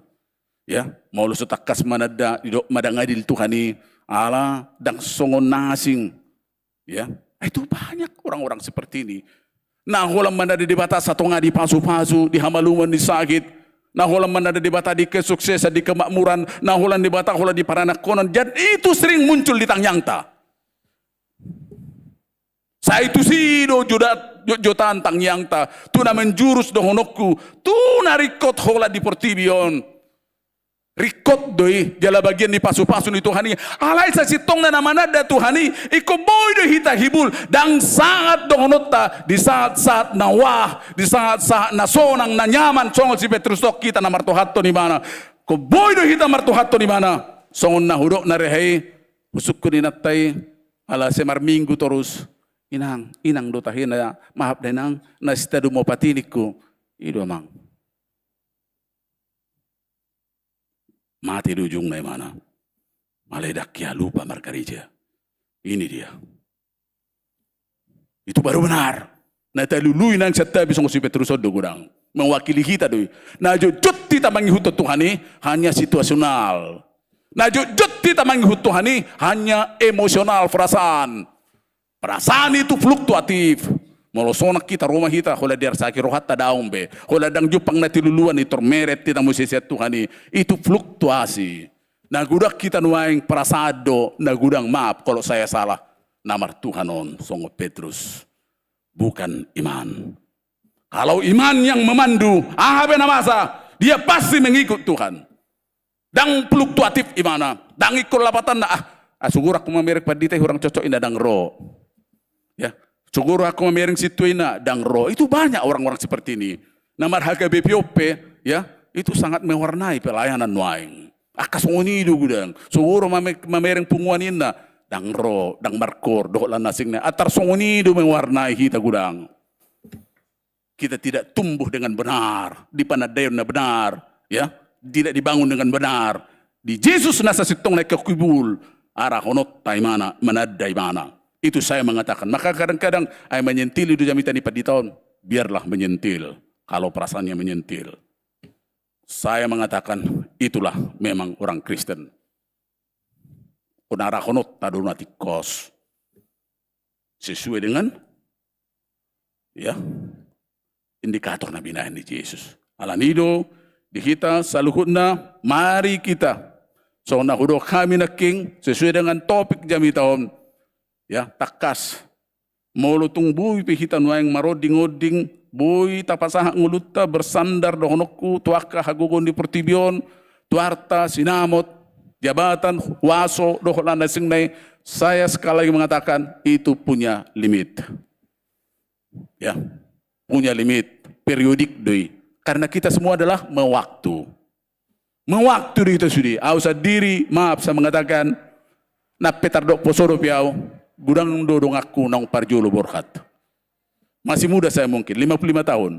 ya mau lu setakas manada idok madangadil Tuhani ala dang songon nasing ya itu banyak orang-orang seperti ini. Nah holam mana di debata satu ngadi pasu-pasu di hamaluman di sakit. Nah holam mana di debata di kesuksesan di kemakmuran. Nah holam di debata holam di paranakonan. Dan itu sering muncul di tangyangta. Saya itu sih do jodan tangyangta. Tuna menjurus do honokku. Tuna rikot hola di portibion. Rikot doi jala bagian di pasu-pasu ni Tuhani alai sa sitong na naman ada Tuhani iko boy do hita hibul dang sangat dohonota di saat-saat nawah di saat-saat nasonang na nyaman songon si Petrus tok kita na martohatto ni mana ko boy do hita martohatto ni mana songon na hudok na rehei usuk ko dinatay ala semar minggu terus inang do tahin na maaf denang na stadu mo patinik ko ido mang mati di ujung mana maledak ya lupa margarija ini dia itu baru benar na talului nang setabi songo si Petrus do gudang mewakili kita doi na jujut kita mangihut Tuhani hanya situasional na jujut kita mangihut Tuhani hanya emosional perasaan itu fluktuatif molosona kita rumah kita hola dia sakit rohat tadaum be hola dang jupang na tiluluan itu meret kita musisiat Tuhani itu fluktuasi na gudak kita nuaing perasado na gudang maaf kalau saya salah namar Tuhanon songo Petrus bukan iman kalau iman yang memandu ahabe namasa dia pasti mengikut Tuhan dang fluktuatif imana dang ikut lapatan na sugur aku memerek padite orang cocok indah dang ro ya syukur aku memering situ ina dang roh itu banyak orang-orang seperti ini. Namar harga BPOP ya itu sangat mewarnai pelayanan nuaing. Akas ngoni do gudang. Syukur memering punguan ina dang roh dang markor doh lan nasingna atar songoni do mewarnai kita gudang. kita tidak tumbuh dengan benar, di panadayon na benar, ya, tidak dibangun dengan benar. Di Yesus nasa sitong na kakibul, arah honot tay mana, manaday mana. Itu saya mengatakan. Maka kadang-kadang ay menyentil itu jamita ni paditaon, biarlah menyentil. Kalau perasaannya menyentil. Saya mengatakan itulah memang orang Kristen. Kunara honot tadunati kos. Sesuai dengan ya indikator na binayan ni Jesus. Alanido, di kita saluhut na, mari kita. So nahudo kami na king, sesuai dengan topik jami tahun. Ya, takas. Molutong buwi pihitan wayang maroding-oding, buwi tapasaha nguluta bersandar dohonokku, tuaka hagugon di pertibion, tuarta, sinamot, jabatan, waso, doholan na singnay. Saya sekali lagi mengatakan itu punya limit. Ya, punya limit, periodik doi. Karena kita semua adalah mewaktu. Mewaktu itu sudah. Ausa diri, maaf saya mengatakan, na petardok posoro piau, gudang dodong aku nang parjolo borkat. Masih muda saya mungkin, 55 tahun.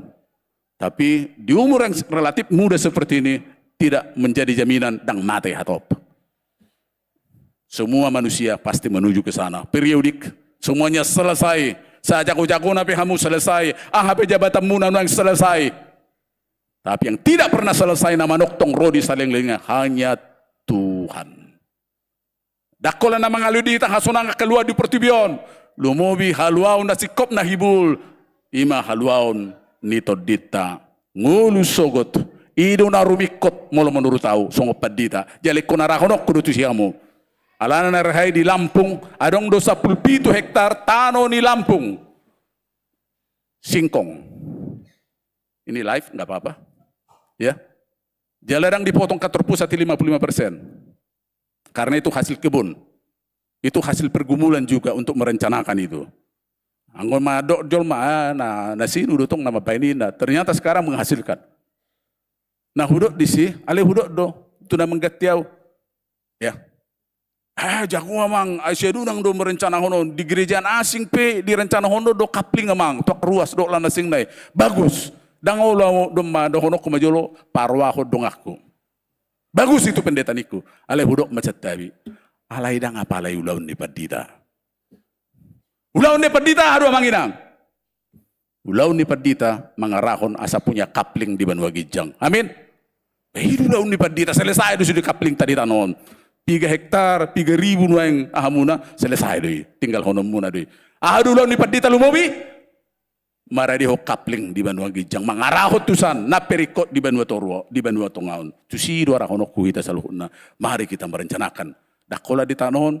Tapi di umur yang relatif muda seperti ini, tidak menjadi jaminan dang mate hatop. Semua manusia pasti menuju ke sana. Periodik, semuanya selesai. Saya jago-jago nabi kamu selesai. HP jabatanmu yang selesai. Tapi yang tidak pernah selesai nama noktong rodi saling linga hanya Tuhan. Dakola na mga ludita hasunang keluar di pertibion. Lumobi haluaw na sikop na hibul. Ima haluaw nito dita. Ngulu sogot. Ido na rumikot molo menurut tahu. Songopad dita. Jalik ko narakonok kudutu siyamu. Alana na rahay di Lampung. Adong 27 hektar tano ni Lampung. Singkong. Ini live, nggak apa-apa. Ya. Jaladang dipotong kantor pusat 55%. Karena itu hasil kebun. Itu hasil pergumulan juga untuk merencanakan itu. Anggon madok jol na sinu dotong nama painina. Ternyata sekarang menghasilkan. Nah hudok di si, ale hudok do, itu na menggatiaw. Ya. Jago amang Aisyadu nang do merencana hono di gerejaan asing pe di rencana hono do kapling amang tok ruas do lana sing nai. Bagus. Dango lo do ma do hono kumajolo parwa ko dongakku. Bagus itu pendeta niku. Ale hudok macet tabi. Alay dang apa alay ulaun ni padita. Ulaun ni padita adu amanginang. Ulaun ni padita mangarahon asa punya kapling di Banua Gijang. Amin. Hidu ulaun ni padita selesai do sudah kapling tadi tanon. 3 hektar, 3.000 nuang ahamuna selesai doi. Tinggal honom muna doi. Aduh lawan ni padita lumobi. Maradi ho kapling di Banua Gijang mangarahot tusan na perikot di Banua Torwo, di Banua Tongaon. Tusi do ara honok ku kita saluhuna. Mari kita merencanakan. Dakola di tanon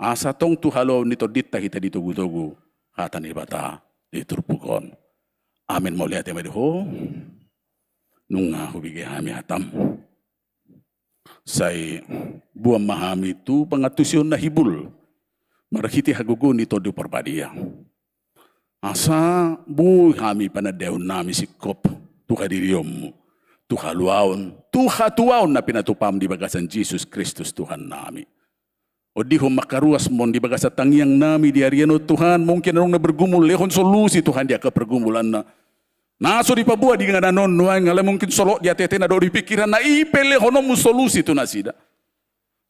asa tong tu halo nito ditta kita ditugu-tugu. Kata ni bata diturpukon. Amin mau lihat ya ho. Nunga hubige hami hatam. Say buang mahami itu pengatusyon na hibul. Marahiti hagugo nito di perbadia. Asa bu kami panadeon nami sikop tuha diriyom. Tuha luaon. Tuha tuaon na pinatupam di bagasan Jesus Kristus Tuhan nami. O di ho makaruas mon di bagasan tangyang nami di ariano Tuhan. Mungkin anong na bergumul. Lehon solusi Tuhan dia ke pergumulan na. Naso di pabua di ngana non nuang ngala mungkin solo dia tete na do di pikiran na ipele hono mu solusi tu nasida.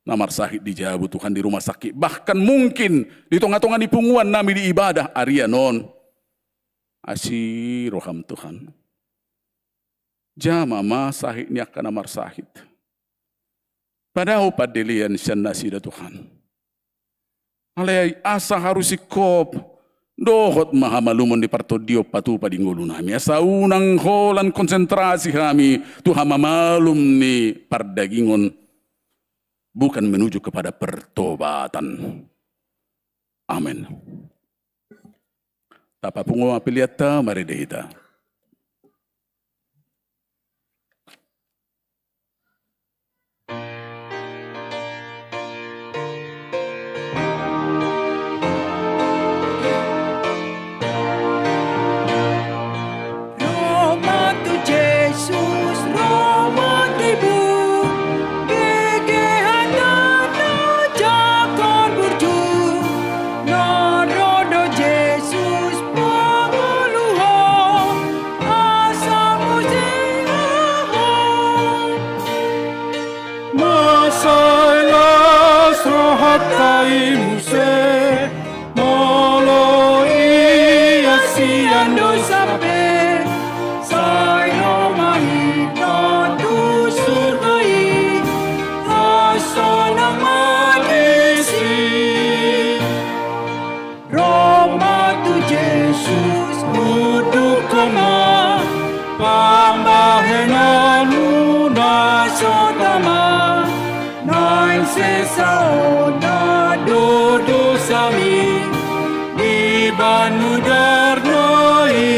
Namar sahid dijabu Tuhan di rumah sakit bahkan mungkin di tonga-tonga di punguan nami di ibadah aria non. Asi roham Tuhan. Jama ma sahid ni akan namar sahid. Padahal padelian sian nasida Tuhan. Alay asa harus ikop. Dohot mahamalumon di partodio patu pa di ngulu nami. Asa unang holan konsentrasi kami. Tuhan mamalum ni pardagingon. Bukan menuju kepada pertobatan. Amin. Tapa pungo apiliata mari dehita. No rodo Jesus panguluhan hatai muse molo ia siando sape sai no mahita tu surgai asana magisi Roma tu Jesus udukama pambahenanu na sodama Nain sesao na dodo sami di banu darnoi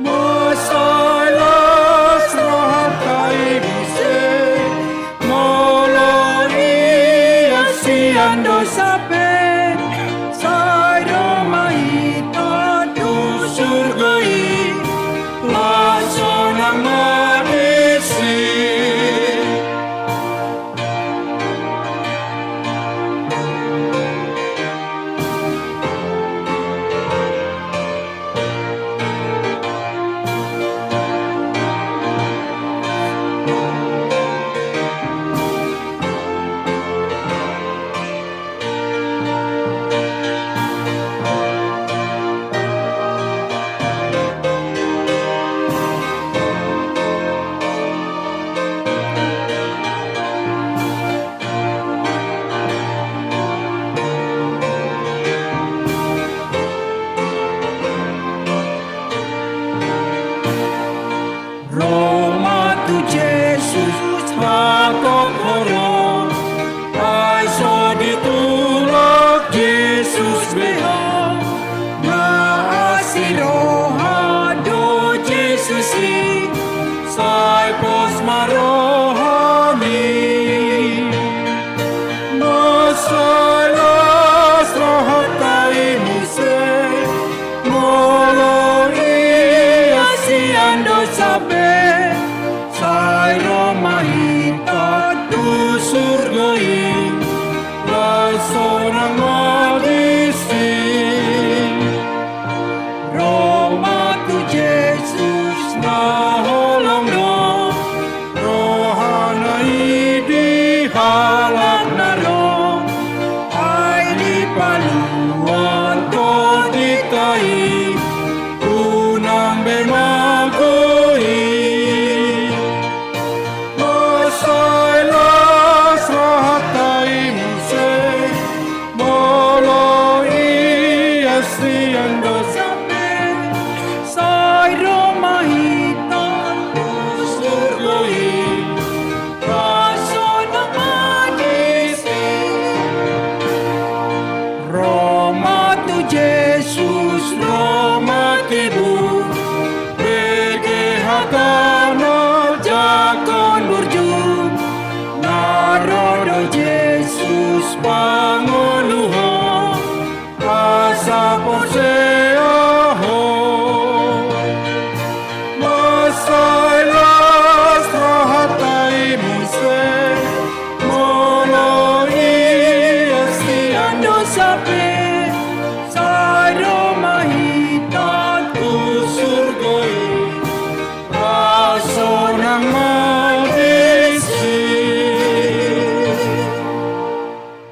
masalah serahatai bise moloi asiando sape saya mahita tu surgai lasona marisi Roma tu Jesus hakok horo ai so ditulak Jesus beha na asiro hado Jesus i sai pos marohami masalah serahatai muse moloi asiando sape sai Roma hita tu surgai lasona magisi Roma tu Jesus na holong no rohanai di halak naro ai di paluan to dikai unang bermagoi masalah serahatai muse moloi asiando sape sai Roma hitam surgai rasona magisi Roma tu Jesus Roma tibu Bege hatana jakon burju Narodo Jesus pangoluho Asa poseaho Masalah serahatai muse Moloi asiando sape Sai Roma hita tu surgai Asonang magisi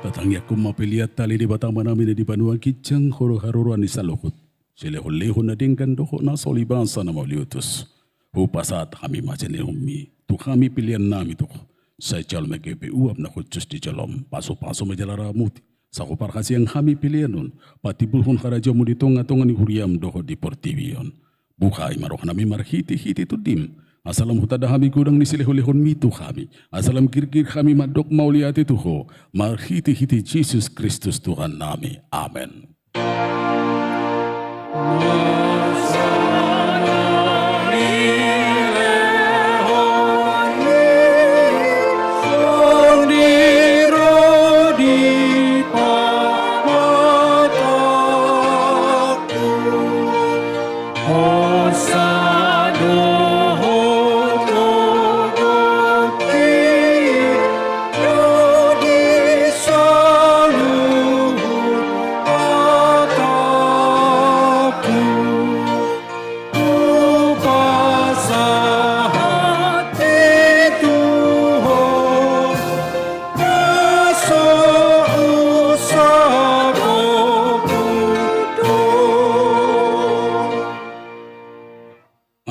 Tatangya kumapiliat tali di batang namin di Banua Kijang horo haruruan di salukut. Seleho na dingkan doho na solibansa na mauliutus. Upasat kami macam ummi. Tu kami pilihan nami tu. Saya calon mekepe uap na khusus di calon. Paso-paso majalara muti. Sakupar kasih yang kami pilihan nun. Patibulhun karajamu di tonga-tonga ni huriam doho di portivion. Bukai maroh nami marhiti-hiti tu dim. Asalam hutada kami kudang ni silehon-lehon mitu kami. Asalam kir-kir kami madok mauliati tuho. Marhiti-hiti Jesus Kristus Tuhan nami. Amen.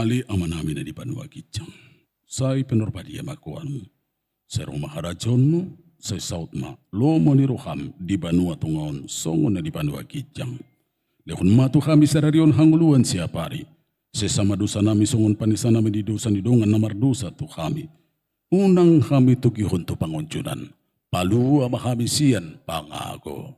Sali amanami na di panwa kitjang. Sai penorpadia makuanmu. Sero maharajonmu. Sai saut ma. Lomo ni roham di banua tungaon. Songon na di panwa kitjang. Lehun matu kami sararion hanguluan siapari. Sesama dosa nami songon panisana nami di dosa ni dongan namar dosa tu kami. Unang kami tu gihon tu pangoncunan. Palu ama kami sian pangago.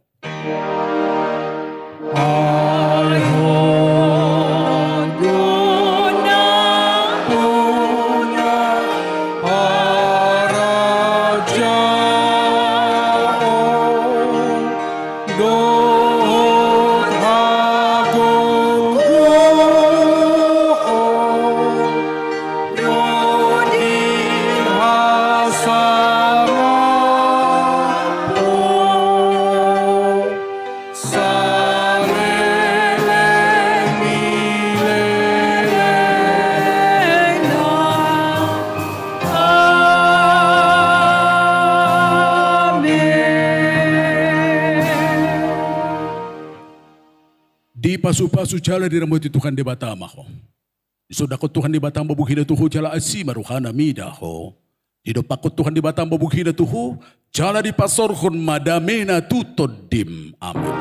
Di pasu-pasu cala di rambut Tuhan di batama ko. Sudah ko Tuhan di batama bukhina tuho cala asima ruhana mida ko. Hidup pakot Tuhan di batama bukhina tuho cala di pasorhon madamena tutodim. Amin.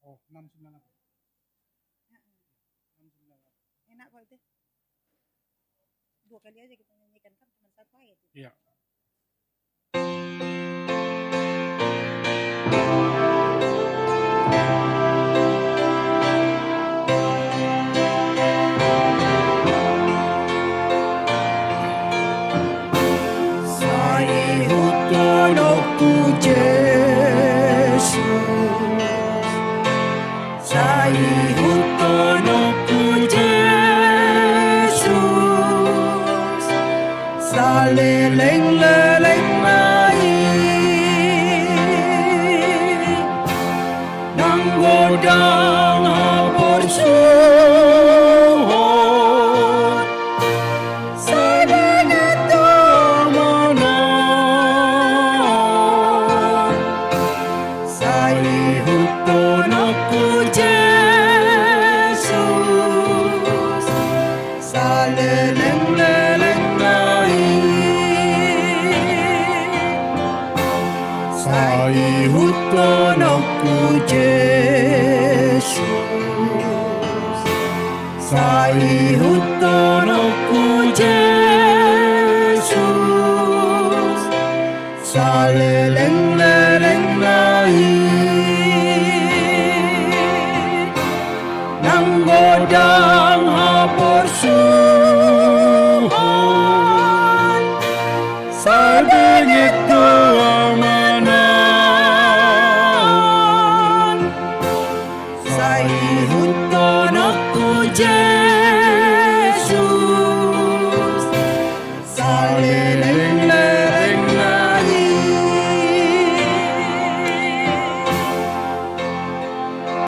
Oh, 698. Enak kok itu. 2 kali aja kita nyanyikan kan cuma 1 ayat. Iya. Sai hutono kuje